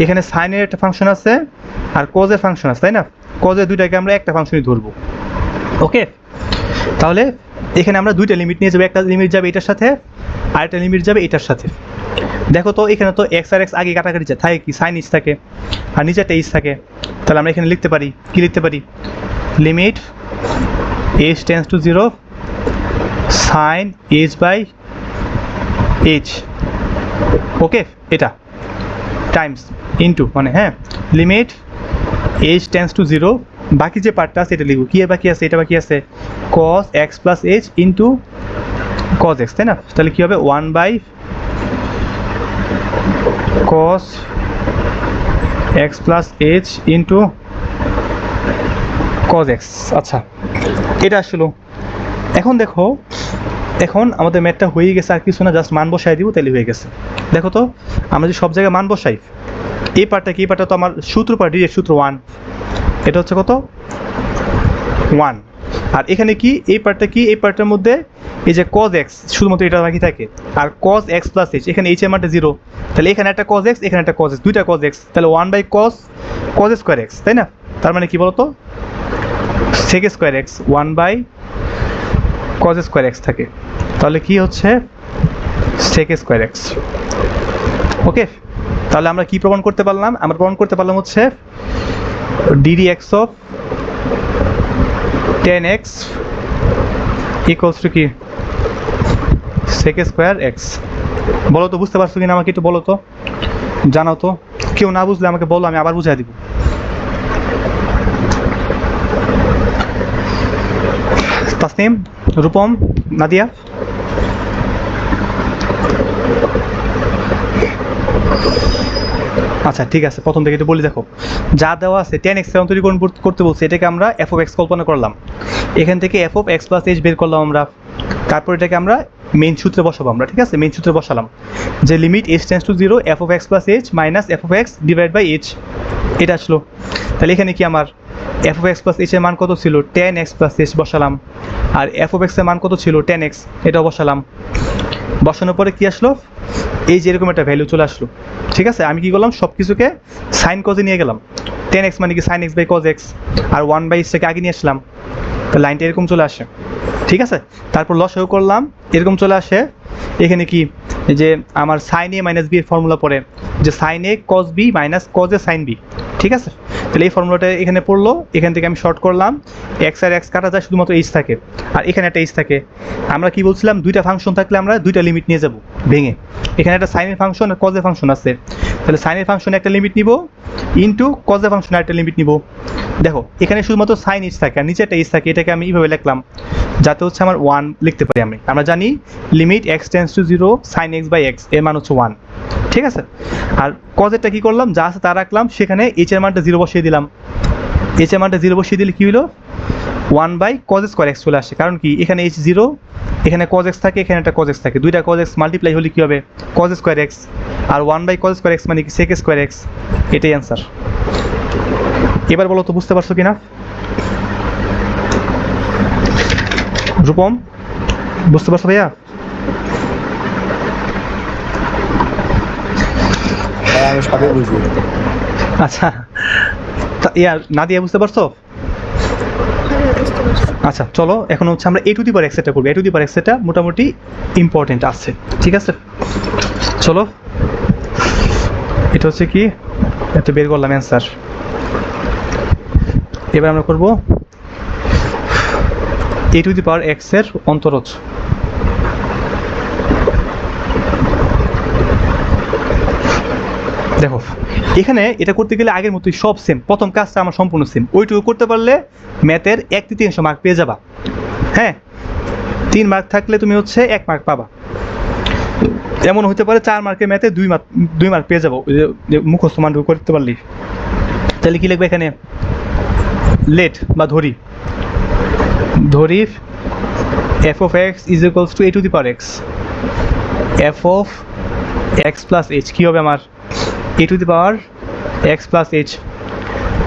এখানে সাইনের একটা ফাংশন আছে আর কজের ফাংশন আছে, তাই না? কজের দুইটাকে আমরা একটা ফাংশনই ধরবো, ওকে। তাহলে এখানে আমরা দুইটা লিমিট নিয়ে যাবো, একটা লিমিট যাবে এটার সাথে আর একটা লিমিট যাবে এটার সাথে। দেখো তো এখানে তো এক্স আর এক্স আগে কাটাকাটি যায়, থাকে কি? সাইন ইচ থাকে আর নিচে একটা ইচ থাকে, তাহলে আমরা এখানে লিখতে পারি, কি লিখতে পারি? Limit h tends to 0 sine h by h, okay, এটা টাইমস ইন্টু, মানে হ্যাঁ, লিমিট h টেন্স টু 0, বাকি যে পার্টটা আছে এটা লিখবো, কি বাকি আছে? এটা বাকি আছে cos x plus h into cos x, তাই না? তাহলে কি হবে? 1/cos x plus h into cos x, আচ্ছা এটা আসলো। এখন দেখো এখন আমাদের ম্যাথটা হয়ে গেছে, আর কিছু না, জাস্ট মান বসাই দিব, তাহলে হয়ে গেছে। দেখো তো আমরা যে সব জায়গায় মান বসাই, এই পার্টটা কি? এই পার্টটা তো আমার সূত্র পার্ট, ডিরেক্ট সূত্র 1, এটা হচ্ছে কত? 1। আর এখানে কি? এই পার্টটা কি? এই পার্টের মধ্যে এই যে cos x শুধুমাত্র এটা বাকি থাকে, আর cos x প্লাস h, এখানে h এর মানটা 0, তাহলে এখানে একটা cos x এখানে একটা cos x, দুইটা cos x, তাহলে 1/cos স্কয়ার x, তাই না? তার মানে কি বলতো? sec square x 1/cos square x থাকে, তাহলে কি হচ্ছে? sec স্কয়ার x, ওকে। তাহলে আমরা কি প্রমাণ করতে পারলাম? আমরা প্রমাণ করতে পারলাম হচ্ছে ddx of tan x equals to কি? sec square x। বলো তো বুঝতে পারছো কিনা? আমাকে একটু বলো তো, জানাও তো। কেউ না বুঝলে আমাকে বলো, আমি আবার বুঝাই দিব। তাসনিম, রূপম, নাদিয়া, আচ্ছা ঠিক আছে, প্রথম থেকে একটু বলি। দেখো যা দেওয়া আছে tan x তৈরি করতে বলছে, এটাকে আমরা f of x কল্পনা করলাম, এখান থেকে f of x plus h বের করলাম আমরা, তারপর এটাকে আমরা মেইন সূত্রে বসাবো আমরা, ঠিক আছে? মেইন সূত্রে বসালাম যে limit h tends to 0 f of x plus h minus f of x divide by h, এটা আসলো। তাহলে এখানে কি আমার f of x plus h এর মান কত ছিল? tan x plus h বসালাম। আর f of x এর মান কত ছিল? tan x, এটাও বসালাম। বসানোর পরে কি আসলো? এই যে এরকম একটা ভ্যালু চলে আসলো, ঠিক আছে? আমি কি করলাম, সব কিছুকে সাইন কজে নিয়ে গেলাম। tan x মানে কি sin x by cos x, আর 1/h থেকে আগে নিয়ে আসলাম, তো লাইনটা এরকম চলে আসে, ঠিক আছে? তারপর লসাগু করলাম, এরকম চলে আসে। এখানে কি যে আমার sin a মাইনাস b এর ফর্মুলা পড়ে যে sin a cos b minus cos a sin b, ঠিক আছে? তাহলে এই ফর্মুলাটা এখানে পড়লো, এখান থেকে আমি শর্ট করলাম, x আর x কাটা যায়, শুধুমাত্র h থাকে, আর এখানে একটা h থাকে। আমরা কি বলছিলাম, দুইটা ফাংশন থাকলে আমরা দুইটা লিমিট নিয়ে যাব ভেঙে। এখানে একটা সাইনের ফাংশন আর কজের ফাংশন আছে, তাহলে সাইনের ফাংশনে একটা লিমিট নিব ইনটু কজের ফাংশনে একটা লিমিট নিব। দেখো এখানে শুধুমাত্র সাইন h থাকে আর নিচে একটা h থাকে, এটাকে আমি এইভাবে লিখলাম যাতে হচ্ছে আমার 1 লিখতে পারি। আমরা জানি limit x tends to 0 sin x by x এর মান হচ্ছে 1, ঠিক আছে? আর কজেরটা কি করলাম, যা আছে তা রাখলাম, সেখানে h এর মানটা 0 বসিয়ে দিলাম। h এর মানটা 0 বসিয়ে দিলে কি হলো, 1/cos স্কয়ার x চলে আসে। কারণ কি এখানে h 0, এখানে cos x থাকে, এখানে একটা cos x থাকে, দুইটা cos x মাল্টিপ্লাই হলে কি হবে, cos স্কয়ার x। আর 1/cos স্কয়ার x মানে কি sec স্কয়ার x, এটাই অ্যান্সার। এবার বলো তো বুঝতে পারছো কিনা রূপম, বুঝতে পারছো ভাইয়া? হ্যাঁ আমি সবই বুঝি। আচ্ছা, নাদিয়া বুঝতে পারছো? আচ্ছা চলো এখন হচ্ছে আমরা a to the power x এটা করবো। a to the power x এটা মোটামুটি ইম্পর্টেন্ট আছে, ঠিক আছে? চলো এটা হচ্ছে কি, এটা বের করলাম অ্যান্সার। এবার আমরা করব a to the power x এর অন্তরজ। দেখো এখানে এটা করতে গেলে আগের মতোই সব সেম, প্রথম কাজটা আমার সম্পূর্ণ সেম। ওইটুকু করতে পারলে ম্যাথের 1/3 মার্ক পেয়ে যাবা। হ্যাঁ, 3 মার্ক থাকলে তুমি হচ্ছে 1 মার্ক পাবা। এমন হতে পারে 4 মার্কের ম্যাথে 2 মার্ক পেয়ে যাবো মুখস্থ মান করতে পারলি। তাহলে কি লিখবে এখানে, লেট বা ধরি f of x is equals to a to the power x, f of x plus h কি হবে আমার, a to the power x plus h।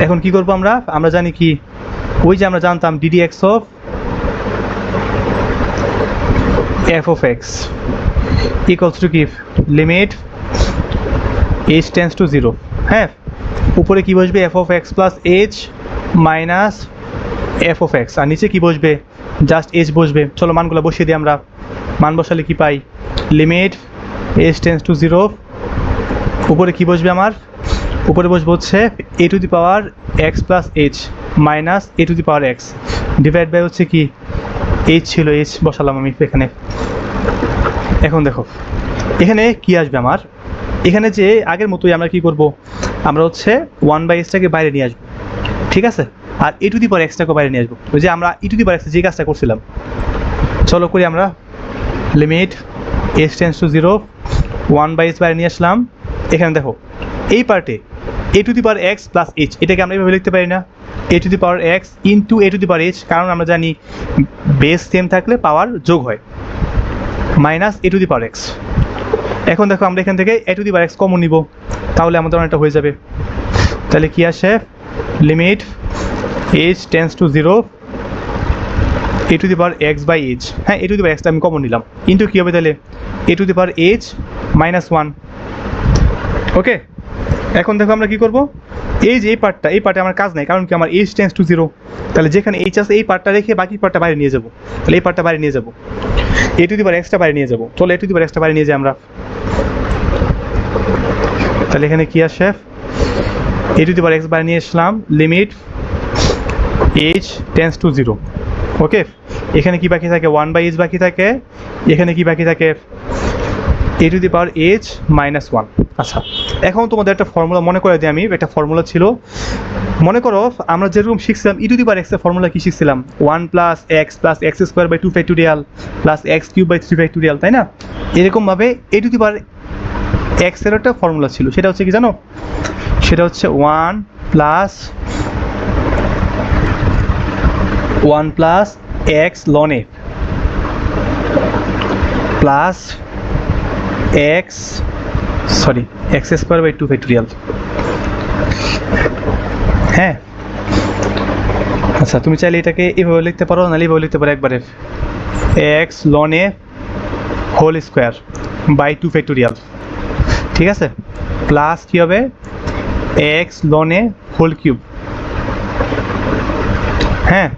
এখন কি করবো আমরা জানি কি, ওই যে আমরা জানতাম ddx of f of x equals to কি, লিমিট h টেন্ডস টু 0। হ্যাঁ, উপরে কি বসবে, f of x plus h minus f of x, আর নিচে কি বসবে, জাস্ট h বসবে। চলো মানগুলো বসিয়ে দিই আমরা। মান বসালে কি পাই, লিমিট h টেন্ডস টু 0, উপরে কি বসবে আমার, উপরে বসবে হচ্ছে a to the power x plus h minus a to the power x divide by হচ্ছে কি h ছিল, h বসালাম আমি এখানে। এখন দেখো এখানে কি আসবে আমার, এখানে যে আগের মতোই আমরা কি করব, আমরা হচ্ছে 1/h-টাকে বাইরে নিয়ে আসবো, ঠিক আছে? আর a টু দি পাওয়ার x-টাকে বাইরে নিয়ে আসবো, ওই যে আমরা e to the power x যে কাজটা করছিলাম। চলো করি আমরা, limit h tends to 0, 1/h বাইরে নিয়ে আসলাম। এখানে দেখো এই পার্টে a to the power x plus h, এটাকে আমরা এভাবে লিখতে পারি না, a to the power x into a to the power h, কারণ আমরা জানি বেস সেম থাকলে পাওয়ার যোগ হয়, minus a to the power x। এখন দেখো আমরা এখান থেকে a to the power x common নিব, তাহলে আমাদের অনেকটা হয়ে যাবে। তাহলে কি আসে, limit h tends to 0, a to the power x by h। হ্যাঁ, a to the power x টা আমি কমন নিলাম, ইন্টু কি হবে তাহলে a to the power h minus 1। ওকে, এখন দেখো আমরা কি করব, এই যে এই পার্টে আমার কাজ নাই, কারণ কি আমার h টেন্ডস টু 0, তাহলে যেখানে h আছে এই পার্টটা রেখে বাকি পার্টটা বাইরে নিয়ে যাব। তাহলে এই পার্টটা বাইরে নিয়ে যাব, a টু দি পাওয়ার x-টা বাইরে নিয়ে যাব। চলো a টু দি পাওয়ার x-টা বাইরে নিয়ে যাই আমরা। তাহলে এখানে কি আসে, a to the power x বাইরে নিয়ে আসলাম, লিমিট h টেন্ডস টু 0। ওকে, এখানে কি বাকি থাকে, 1/h বাকি থাকে, এখানে কি বাকি থাকে, a to the power h minus 1। আচ্ছা, এখন তোমাদের একটা ফর্মুলা মনে করে দিই আমি, একটা ফর্মুলা ছিল, মনে করো আমরা যেরকম শিখছিলাম e to the power x এর ফর্মুলা কি শিখছিলাম, 1 plus x plus x square by 2 factorial plus x cube by 3 factorial, তাই না? এরকমভাবে a to the power x এর একটা ফর্মুলা ছিল, সেটা হচ্ছে কি জানো, সেটা হচ্ছে 1 plus x ln f plus x square by 2 factorial. হ্যাঁ, আচ্ছা তুমি চাইলে এটাকে এভাবে লিখতে পারো, নাহলে এভাবে লিখতে পারো একবারে, x ln a whole square by 2 factorial, ঠিক আছে, প্লাস কী হবে x ln a whole cube, হ্যাঁ,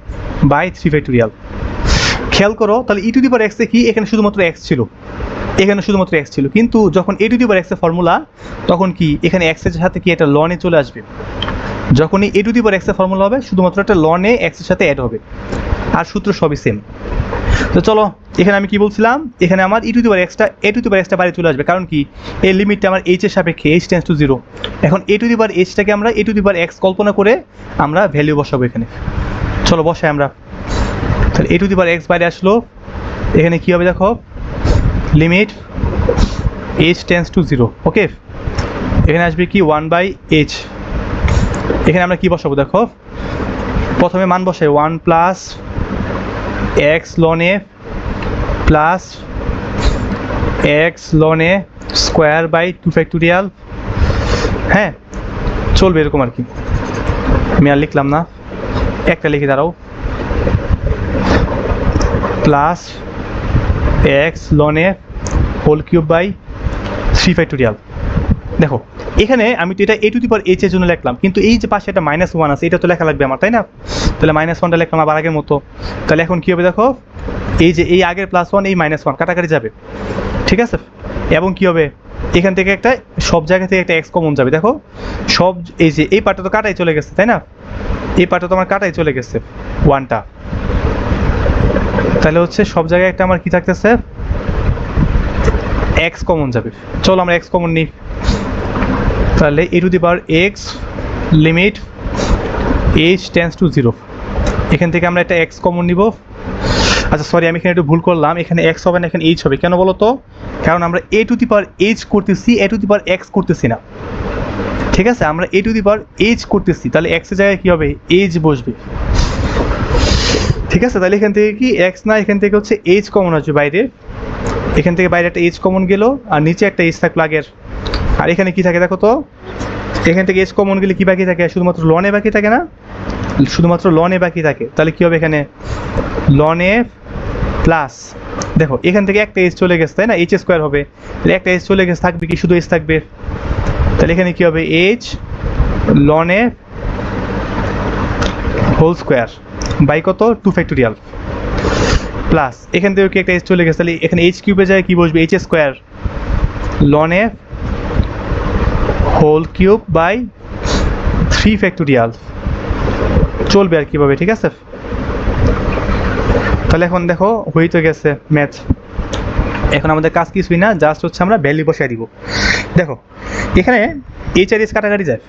বাই 3 ফ্যাক্টোরিয়াল। খেয়াল করো তাহলে ই টু দি পাওয়ার এক্সে কি এখানে শুধুমাত্র এক্স ছিল, এখানে শুধুমাত্র এক্স ছিল, কিন্তু যখন এ টু দি পাওয়ার এক্সের ফর্মুলা তখন কি এখানে এক্সের সাথে কি এটা লনে চলে আসবে, যখনই এ টু দি পাওয়ার এক্সের ফর্মুলা হবে শুধুমাত্র একটা লনে এক্সের সাথে অ্যাড হবে, আর সূত্র সবই সেম। তো চলো এখানে আমি কি বলছিলাম, এখানে আমার ই টু দি পাওয়ার এক্সটা এ টু দি পাওয়ার এক্সটা বাইরে চলে আসবে, কারণ কি এই লিমিটটা আমার এইচ এর সাপেক্ষে, এইচ টেন্স টু 0। এখন এ টু দি পাওয়ার এইচটাকে আমরা এ টু দি পাওয়ার এক্স কল্পনা করে আমরা ভ্যালু বসাবো এখানে। চলো বসাই আমরা, তাহলে a to the power x বাইরে আসলো, এখানে কী হবে দেখো, লিমিট এইচ টেন্স টু 0, ওকে, এখানে আসবে কি 1/h। এখানে আমরা কি বসাবো দেখো, প্রথমে মান বসাই 1 plus x ln a plus x ln a square by 2 factorial, হ্যাঁ চলবে এরকম আর কি, আমি আর লিখলাম না, একটা লিখে দাঁড়াও, plus x ln a whole cube by 3 factorial. দেখো এখানে আমি তো এটা এ টু দি পাওয়ার এইচ এর জন্য লিখলাম, কিন্তু এই যে পাশে একটা -1 আছে, এটা তো লেখা লাগবে আমার, তাই না? তাহলে -1টা লিখলাম আবার আগের মতো। তাহলে এখন কী হবে দেখো, এই যে এই আগের +1 এই -1 কাটাকাটি যাবে, ঠিক আছে, এবং কী হবে এখান থেকে একটা সব জায়গা থেকে একটা এক্স কমন যাবে, দেখো সব এই যে এই পার্টটা তো কাটাই চলে গেছে, তাই না? এই পার্টটা তো আমার কাটাই চলে গেছে 1টা, তাহলে হচ্ছে সব জায়গায় একটা আমার কি থাকতেছে, এক্স কমন যাবে। চলো আমরা এক্স কমন নিই, তাহলে a to the power x limit h tends to 0, এখান থেকে আমরা একটা এক্স কমন নিব। আচ্ছা সরি, আমি এখানে একটু ভুল করলাম, এখানে এক্স হবে না, এখানে এইচ হবে। কেন বলো তো? কারণ আমরা এ টু দি পাওয়ার এইচ করতেছি, এ টু দি পাওয়ার এক্স করতেছি না, ঠিক আছে, আমরা এ টু দি পাওয়ার এইচ করতেছি, তাহলে এক্সের জায়গায় কী হবে, এইচ বসবে, ঠিক আছে। তাহলে এখান থেকে কি এক্স না, এখান থেকে হচ্ছে এইচ কমন আসবে বাইরে, এখান থেকে বাইরে একটা এইচ কমন গেল, আর নিচে একটা এইচ থাকলো আগের, আর এখানে কি থাকে দেখো তো, এখান থেকে এইচ কমন গেলে কি বাকি থাকে, শুধুমাত্র লনে বাকি থাকে না, শুধুমাত্র লনে বাকি থাকে। তাহলে কি হবে এখানে লনে প্লাস, দেখো এখান থেকে একটা এইচ চলে গেছে, তাই না, এইচ স্কোয়ার হবে, তাহলে একটা এইচ চলে গেছে, থাকবে কি শুধু এইচ থাকবে, তাহলে এখানে কি হবে এইচ লনে হোল স্কোয়ার বাই কত 2 ফ্যাক্টোরিয়াল প্লাস এখান থেকে কি একটা এইচ চলে গেছে, তাহলে এখানে এইচ কিউবে যায় কি বসবে, এইচ স্কোয়ার লনে হোল কিউব বাই 3 ফ্যাক্টোরিয়াল, চলবে আর কীভাবে, ঠিক আছে। তাহলে এখন দেখো হয়ে তো গেছে ম্যাথ, এখন আমাদের কাজ কিছুই না, জাস্ট হচ্ছে আমরা ভ্যালু বসাই দিব। দেখো এখানে এইচ আর এইচ কাটাকাটি যায়,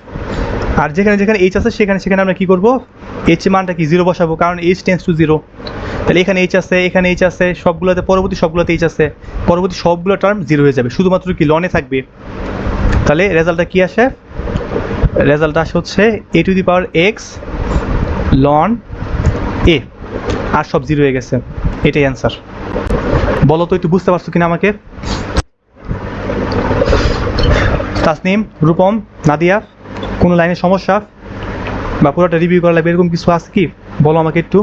আর যেখানে যেখানে এইচ আছে সেখানে সেখানে আমরা কী করবো, এইচ মানটা কি 0 বসাবো, কারণ এইচ টেন্স টু 0। তাহলে এখানে এইচ আছে, এখানে এইচ আছে, সবগুলোতে পরবর্তী সবগুলোতে এইচ আছে, পরবর্তী সবগুলো টার্ম 0 হয়ে যাবে, শুধুমাত্র কি লনে থাকবে। তাহলে রেজাল্টটা কি আসে, রেজাল্টটা আসে হচ্ছে a to the power x ln a, আর সব 0 হয়ে গেছে, এটাই অ্যান্সার। বলো তো একটু বুঝতে পারছো কিনা আমাকে? তাসনিম, রূপম, নাদিয়া, কোনো লাইনের সমস্যা বা পুরোটা রিভিউ করা লাগবে এরকম কিছু আছে কি, বলো আমাকে একটু।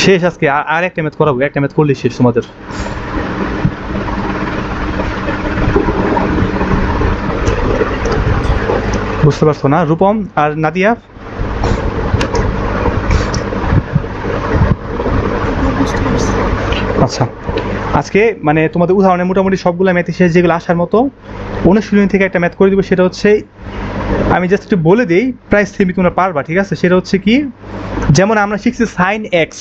শেষ আজকে, আর একটা ম্যাথ করাবো, একটা ম্যাথ করলে শেষ তোমাদের। বুঝতে পারছো না রূপম আর নাদিয়া? আচ্ছা, আজকে মানে তোমাদের উদাহরণে মোটামুটি সবগুলো ম্যাথ শেষ, যেগুলো আসার মতো অনুশীলনী থেকে একটা ম্যাথ করে দেবো, সেটা হচ্ছে আমি জাস্ট একটু বলে দিই, প্রায় সেমি তোমরা পারবা, ঠিক আছে। সেটা হচ্ছে কি, যেমন আমরা শিখছি সাইন এক্স,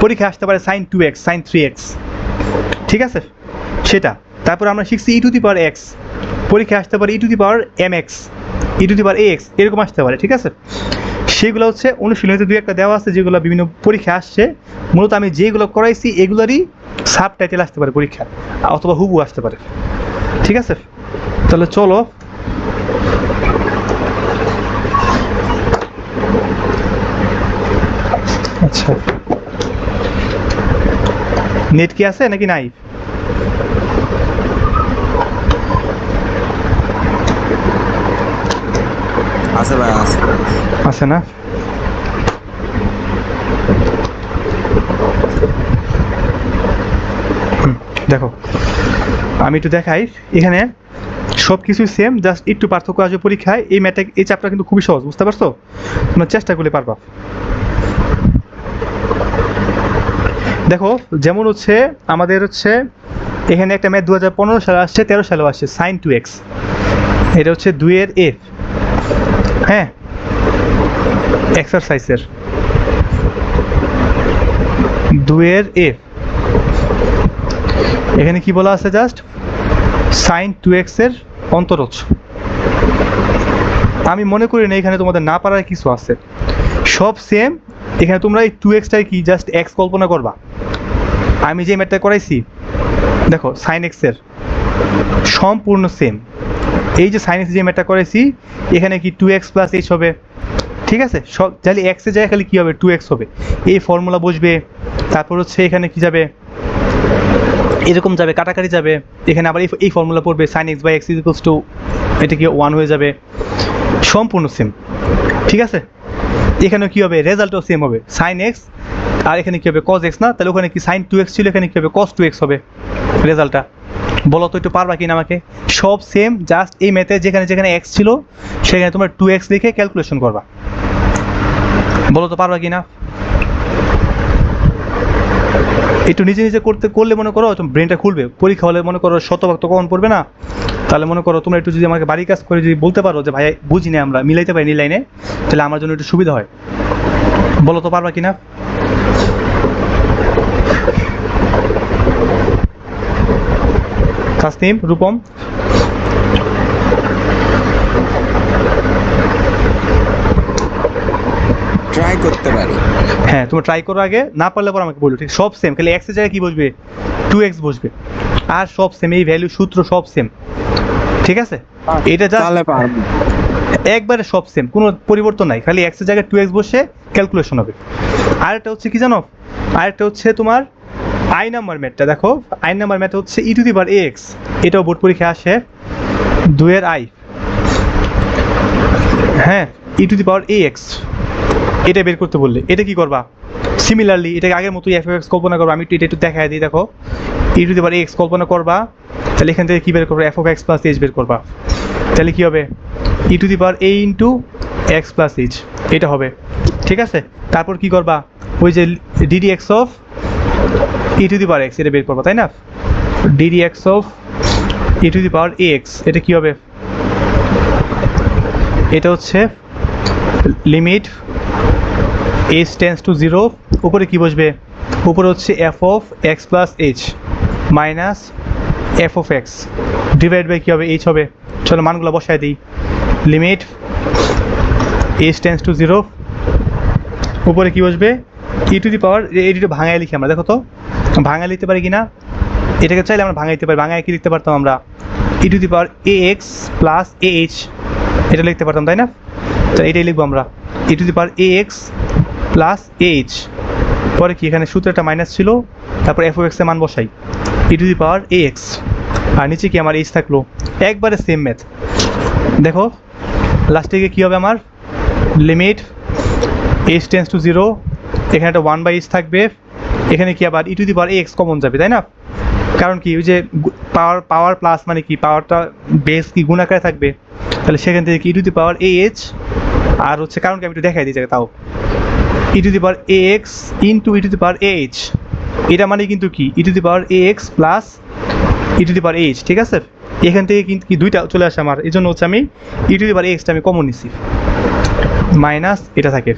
পরীক্ষা আসতে পারে সাইন 2x, সাইন 3x, ঠিক আছে, সেটা। তারপর আমরা শিখছি ই টু দি পাওয়ার এক্স, পরীক্ষা আসতে পারে e to the power mx, e to the power ax, এরকম আসতে পারে, ঠিক আছে। সেগুলো হচ্ছে অনুশীলনীতে 2-1টা দেওয়া আছে, যেগুলো বিভিন্ন পরীক্ষা আসছে। মূলত আমি যেগুলো করাইছি এগুলোরই সাব টাইটেল আসতে পারে পরীক্ষা, অথবা হুবু আসতে পারে, ঠিক আছে। তাহলে চলো আচ্ছা, নেট কি আছে নাকি নাই? আছে ভাই, আছে। আছে না? দেখো আমি একটু দেখাই, এখানে সব কিছুই সেম, জাস্ট একটু পার্থক্য আসবে পরীক্ষায়। এই ম্যাথটা, এই চ্যাপ্টার কিন্তু খুবই সহজ, বুঝতে পারছো? তোমরা চেষ্টা করলে পারবা। দেখো যেমন হচ্ছে আমাদের হচ্ছে এখানে একটা ম্যাথ 2015 সালে আসছে, 13 সালেও আসছে, সাইন 2x। এটা হচ্ছে 2 এর এফ, হ্যাঁ, এক্সারসাইজের 2 এর এফ। এখানে কি বলা আছে, জাস্ট সাইন 2x এর অন্তরজ। আমি মনে করি না এখানে তোমাদের না পারার কিছু আছে, সব সেম। এখানে তোমরা এই 2xটাই কি জাস্ট x কল্পনা করবা। আমি যে ম্যাথটা করাইছি দেখো সাইন x এর সম্পূর্ণ সেম। এই যে সাইন x যে ম্যাথটা করাইছি, এখানে কি 2x প্লাস h হবে, ঠিক আছে? সব তাহলে x এর জায়গায় খালি কি হবে, 2x হবে। এই ফর্মুলা বসবে, তারপর হচ্ছে এখানে কি যাবে, এরকম যাবে, কাটাকাটি যাবে। এখানে আবার এই ফর্মুলা পড়বে, sine x by x is equals to, এটা কি 1 হয়ে যাবে। সম্পূর্ণ সেম, ঠিক আছে? এখানেও কি হবে, রেজাল্টও সেম হবে, সাইন x, আর এখানে কি হবে cos x না, তাহলে ওখানে কি সাইন 2x ছিল, এখানে কি হবে cos 2x হবে রেজাল্টটা। বলো তো একটু পারবা কিনা আমাকে? সব সেম, জাস্ট এই ম্যাথে যেখানে যেখানে x ছিল সেখানে তোমার 2x লিখে ক্যালকুলেশন করবা। বলো তো পারবা কিনা? একটু নিজে নিজে করলে মনে করো তুমি ব্রেনটা খুলবে। পরীক্ষা হলে মনে করো শতভাগ তো কখন পড়বে না, তাহলে মনে করো তোমরা একটু যদি আমাকে বাড়ির কাজ করে যদি বলতে পারো যে ভাই বুঝি না, আমরা মিলাইতে পারি লাইনে, তাহলে আমার জন্য একটু সুবিধা হয়। বলো তো পারবা কিনা? তাসনিম, রূপম, ট্রাই করতে পারি। হ্যাঁ তুমি ট্রাই করো আগে, না পারলে পর আমাকে বলো, ঠিক? সব সেম, খালি x এর জায়গায় কি বসবে, 2x বসবে, আর সব সেম, এই ভ্যালু সূত্র সব সেম, ঠিক আছে? এটা জাস্ট তাহলে পারবো। একবারে সব সেম, কোনো পরিবর্তন নাই, খালি x এর জায়গায় 2x বসে ক্যালকুলেশন হবে। আরেকটা হচ্ছে কি জানো, আরেকটা হচ্ছে তোমার আই নাম্বার ম্যাথটা। দেখো আই নাম্বার ম্যাথ হচ্ছে e to the power ax, এটাও বোর্ড পরীক্ষায় আসে, 2 এর আই, হ্যাঁ, ই টু দি পাওয়ার ax, এটা বের করতে বললে এটা কি করবা, সিমিলারলি এটাকে আগের মতোই এফ এক্স কল্পনা করবা। আমি একটু এটা একটু দেখাই দিই। দেখো ই টু দি পাওয়ার এক্স কল্পনা করবা, তাহলে এখান থেকে কী বের করবা, f of x plus h বের করবা। তাহলে কী হবে, e to the power a into x plus h, এটা হবে, ঠিক আছে? তারপর কি করবা, ওই যে d d x of e to the power x, এটা বের করবা, তাই না? D d x of e to the power a x, এটা কী হবে, এটা হচ্ছে লিমিট h টেন্স টু 0, উপরে কি বসবে, উপরে হচ্ছে f of x plus h minus f of x divide by কী হবে, এইচ হবে। চলো মানগুলো বসায় দিই। লিমিট h টেন্স টু 0, উপরে কি বসবে, ই টু দি পাওয়ার, এটি ভাঙায় লিখি আমরা, দেখো তো ভাঙায় লিখতে পারি কিনা। এটাকে চাইলে আমরা ভাঙাইতে পারি, ভাঙায় কি লিখতে পারতাম আমরা, e to the power a x plus a h, এটা লিখতে পারতাম, তাই না? তো এটাই লিখবো আমরা, e to the power a x plus h, পরে কি এখানে সূত্রে একটা মাইনাস ছিল, তারপর এফ ও এক্স এর মান বসাই, e to the power a x, আর নিচে কি আমার এইচ থাকলো, একবারে সেম ম্যাথ। দেখো লাস্টে গিয়ে কী হবে আমার, লিমিট এইচ টেন্স টু 0, এখানে একটা 1/h থাকবে, এখানে কি আবার e to the power a x common যাবে, তাই না? কারণ কি, ওই যে পাওয়ার প্লাস মানে কি, পাওয়ারটা বেস কি গুণাকারে থাকবে, তাহলে সেখান থেকে কি e to the power a H, আর হচ্ছে কারণ কি আমি একটু দেখাই দিই তাও, e to the power a x into e to the power a h, এটা মানে কিন্তু কি e to the power a x plus e to the power h, ঠিক আছে? এখান থেকে কিন্তু কি দুইটা চলে আসে আমার, এই জন্য হচ্ছে আমি ই টু দি পাওয়ার এক্সটা আমি কমন নিছি, মাইনাস এটা থাকে।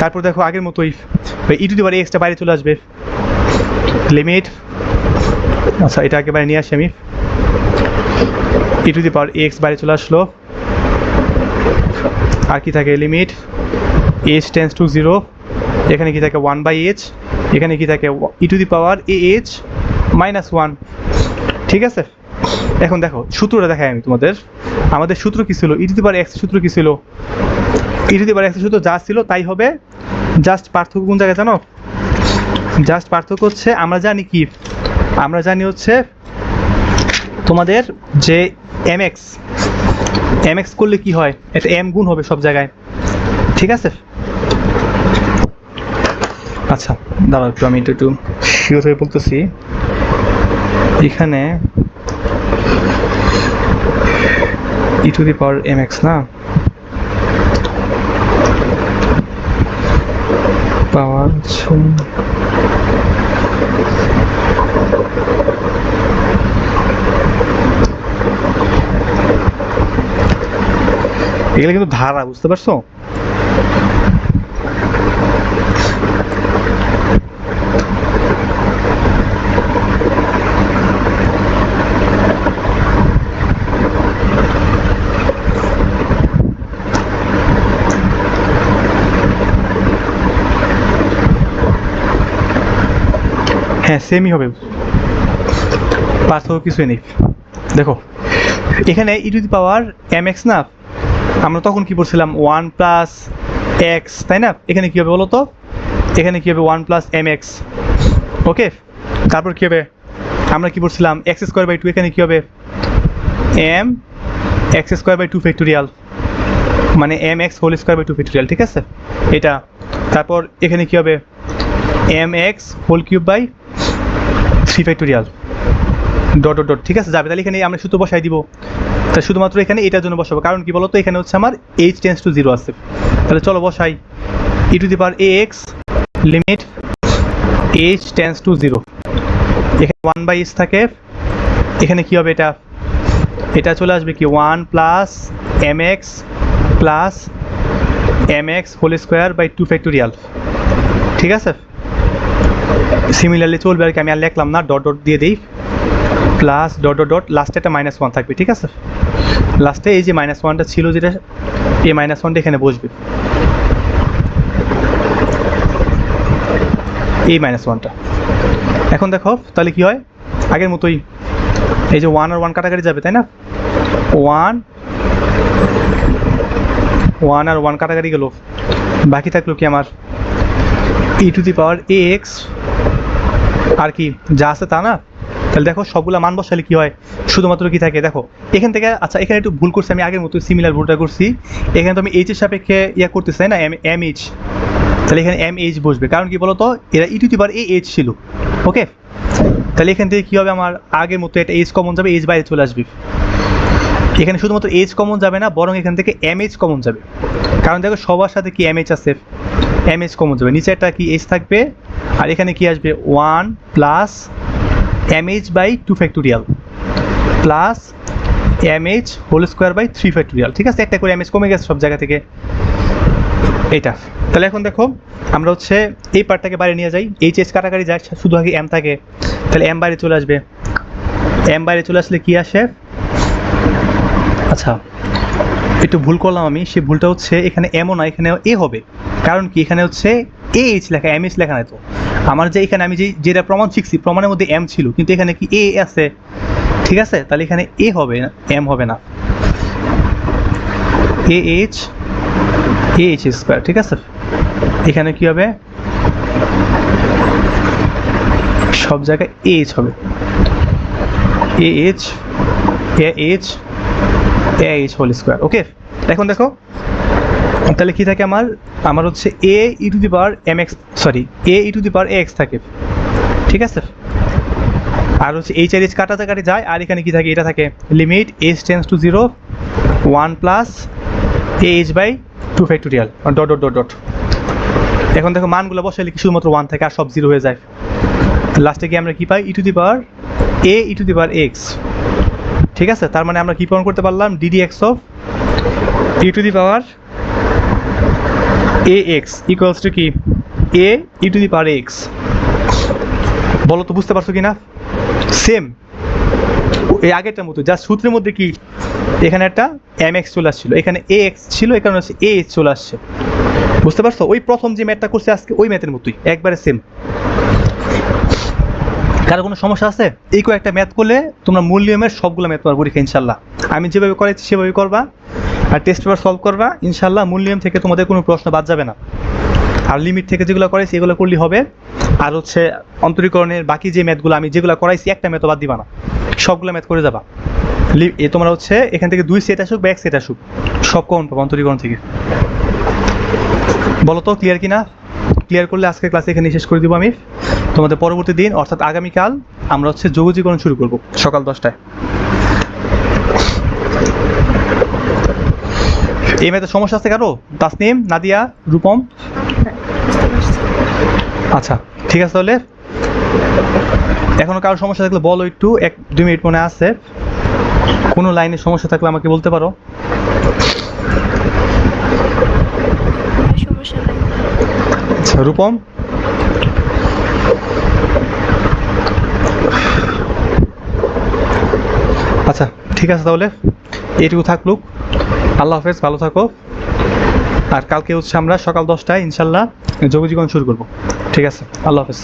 তারপর দেখো আগের মতোই ই টু দি পাওয়ার এক্সটা বাইরে চলে আসবে, লিমিট, আচ্ছা এটা একেবারে নিয়ে আসি আমি, ই টু দি পাওয়ার এক্স বাইরে চলে আসলো, আর কি থাকে, লিমিট h টেন্স টু 0, এখানে কি থাকে 1/h, এখানে কি থাকে e to the power a h minus 1, ঠিক আছে? এখন দেখো সূত্রটা দেখাই আমি তোমাদের, আমাদের সূত্র কী ছিল, ই টু দি পাওয়ার এক্স সূত্র কী ছিল, ই টু দি পাওয়ার এক্স সূত্র যা ছিল তাই হবে, জাস্ট পার্থক্য কোন জায়গায় জানো? জাস্ট পার্থক্য হচ্ছে আমরা জানি হচ্ছে তোমাদের যে এম এক্স করলে কি হয়, এটা এম গুণ হবে সব জায়গায়, ঠিক আছে? আচ্ছা দাঁড়াও একটু, আমি একটু শিওর হয়ে বলতেছি। এখানে e to the power m x না, পাওয়ার এগুলো কিন্তু ধারা, বুঝতে পারছো? হ্যাঁ সেমই হবে, পার্থক্য কিছুই নেই। দেখো এখানে e to the power m x না, আমরা তখন কি বলছিলাম 1 প্লাস এক্স, তাই না? এখানে কি হবে বলো তো? এখানে কি হবে 1 প্লাস এম এক্স, ওকে? তারপর কি হবে, আমরা কি বলছিলাম এক্স স্কোয়ার বাই 2, এখানে কি হবে m x square by 2 factorial, মানে m x whole square by 2 factorial, ঠিক আছে এটা। তারপর এখানে কি হবে m x whole cube by 3 factorial, dot dot dot, ঠিক আছে যাবে। তাহলে এখানে আমরা সূত্র বসাই দিব, তা শুধুমাত্র এখানে এটার জন্য বসাবো, কারণ কি বলতো এখানে হচ্ছে আমার এইচ টেন্স টু 0 আছে। তাহলে চলো বসাই, e to the power a x limit h tends to 0, এখানে 1 বাই এইচ থাকে, এখানে কি হবে এটা চলে আসবে কি 1 plus m x plus m x whole square by 2 factorial, ঠিক আছে? সিমিলারলি চলবে আর কি, আমি আর লিখলাম না, ডট ডট দিয়ে দিই, প্লাস ডট ডট ডট, লাস্টে একটা -1 থাকবে, ঠিক আছে? লাস্টে এই যে -1টা ছিল, যেটা এই -1টা এখানে বসবে, এই -1টা। এখন দেখো তাহলে কি হয়, আগের মতোই এই যে 1 আর 1 কাটাকাটি যাবে, তাই না? 1 আর 1 কাটাকাটি গেল, বাকি থাকলো কি আমার e to the power a x, আর কি যা আছে তা না। তাহলে দেখো সবগুলা মান বসালে কি হয়, শুধুমাত্র কি থাকে দেখো এখান থেকে। আচ্ছা এখানে একটু ভুল করছি আমি, আগের মতো সিমিলার ভুলটা করছি, এখানে তো আমি এইচ এর সাপেক্ষে ইয়া করতেছি না, এম এইচ, তাহলে এখানে এম এইচ বসবে, কারণ কি বলতো এরা ই to the power a H ছিল, ওকে? তাহলে এখান থেকে কি হবে আমার আগের মতো একটা এইচ কমন যাবে, এইচ বাইরে চলে আসবে, এখানে শুধুমাত্র এইচ কমন যাবে না, বরং এখান থেকে এম এইচ কমন যাবে, কারণ দেখো সবার সাথে কি এম এইচ আছে, এম এইচ কমন যাবে, নিচে একটা কি এইচ থাকবে, আর এখানে কি আসবে 1 plus m h by 2 factorial plus m h whole square by 3 factorial, ঠিক আছে? একটা করে এম এইচ কমে গেছে সব জায়গা থেকে, এইটা। তাহলে এখন দেখো আমরা হচ্ছে এই পার্টটাকে বাইরে নিয়ে যাই, এইচ এইচ কাটাকাটি যায়, শুধু আগে এম থাকে, তাহলে এম বাইরে চলে আসবে, এম বাইরে চলে আসলে কি আসে, আচ্ছা একটু ভুল করলাম আমি, সেই ভুলটা হচ্ছে এখানে এমও না, এখানে এ হবে, কারণ কি এখানে হচ্ছে এ এইচ লেখা, এম এইচ লেখা নাই। তো আমার যে এখানে আমি যেটা প্রমাণ শিখছি, প্রমাণের মধ্যে এম ছিল, কিন্তু এখানে কি এ আছে, ঠিক আছে? তাহলে এখানে এ হবে না, এম হবে না, এ এইচ স্কোয়ার, ঠিক আছে? এখানে কি হবে সব জায়গায় এ এইচ হবে, a h whole square, okay? এখন দেখো তাহলে কি থাকে আমার হচ্ছে a e to the power m x, sorry a e to the power a x থাকে, ঠিক আছে? আর হচ্ছে এইচ আর এইচ কাটাকাটি যায়, আর এখানে কি থাকে, এটা থাকে limit h tends to 0 1 plus a h by 2 factorial dot dot dot dot. এখন দেখো মানগুলো বসাইলে কি শুধুমাত্র 1 থাকে, আর সব 0 হয়ে যায়, লাস্টে কি আমরা কি পাই e to the power a e to the power x, ঠিক আছে? তার মানে আমরা কি প্রমাণ করতে পারলাম, d d x of e to the power a x equals to কি a e to the power x. বলো তো বুঝতে পারছো কি না? সেম এই আগেরটার মতো, জাস্ট সূত্রের মধ্যে কি এখানে একটা এম এক্স চলে আসছিল, এখানে এ এক্স ছিল, এখানে হচ্ছে এ এইচ চলে আসছে, বুঝতে পারছো? ওই প্রথম যে ম্যাথটা করছে আজকে ওই ম্যাথের মতোই, একবারে সেম। কারো কোনো সমস্যা আছে? এই কয়েকটা ম্যাথ করলে তোমরা মূল নিয়মের সবগুলো ম্যাথ পারবো পরীক্ষা ইনশাল্লাহ। আমি যেভাবে করাচ্ছি সেভাবে করবা, আর টেস্ট পেপার সলভ করবা, ইনশাল্লাহ মূল নিয়ম থেকে তোমাদের কোনো প্রশ্ন বাদ যাবে না। আর লিমিট থেকে যেগুলো করাইছি এগুলো করলেই হবে। আর হচ্ছে অন্তরীকরণের বাকি যে ম্যাথগুলো আমি যেগুলো করাইছি একটা ম্যাথও বাদ দিবা না, সবগুলো ম্যাথ করে যাবা। তোমরা হচ্ছে এখান থেকে 2 সেট আসুক বা 1 সেট আসুক, সব কমন পাবো অন্তরীকরণ থেকে। বলো তো ক্লিয়ার কিনা? ক্লিয়ার করলে আজকের ক্লাস এখানে শেষ করে দিব আমি। তোমাদের পরবর্তী দিন অর্থাৎ আগামীকাল আমরা হচ্ছে যোগজীকরণ শুরু করব সকাল 10টায়। এই ম্যাথে সমস্যা আছে কারো? তাসনিম, নাদিয়া, রূপম? আচ্ছা ঠিক আছে, তাহলে এখনো কারো সমস্যা থাকলে বলো একটু, 1-2 মিনিট মনে আছে। কোনো লাইনে সমস্যা থাকলে আমাকে বলতে পারো। সমস্যা নাই। আচ্ছা রূপম? আচ্ছা ঠিক আছে, তাহলে এইটুকু থাকলুক। আল্লাহ হাফেজ, ভালো থাকো। আর কালকে হচ্ছে আমরা সকাল 10টায় ইনশাল্লাহ যোগজীকরণ শুরু করব। ঠিক আছে, আল্লাহ হাফেজ।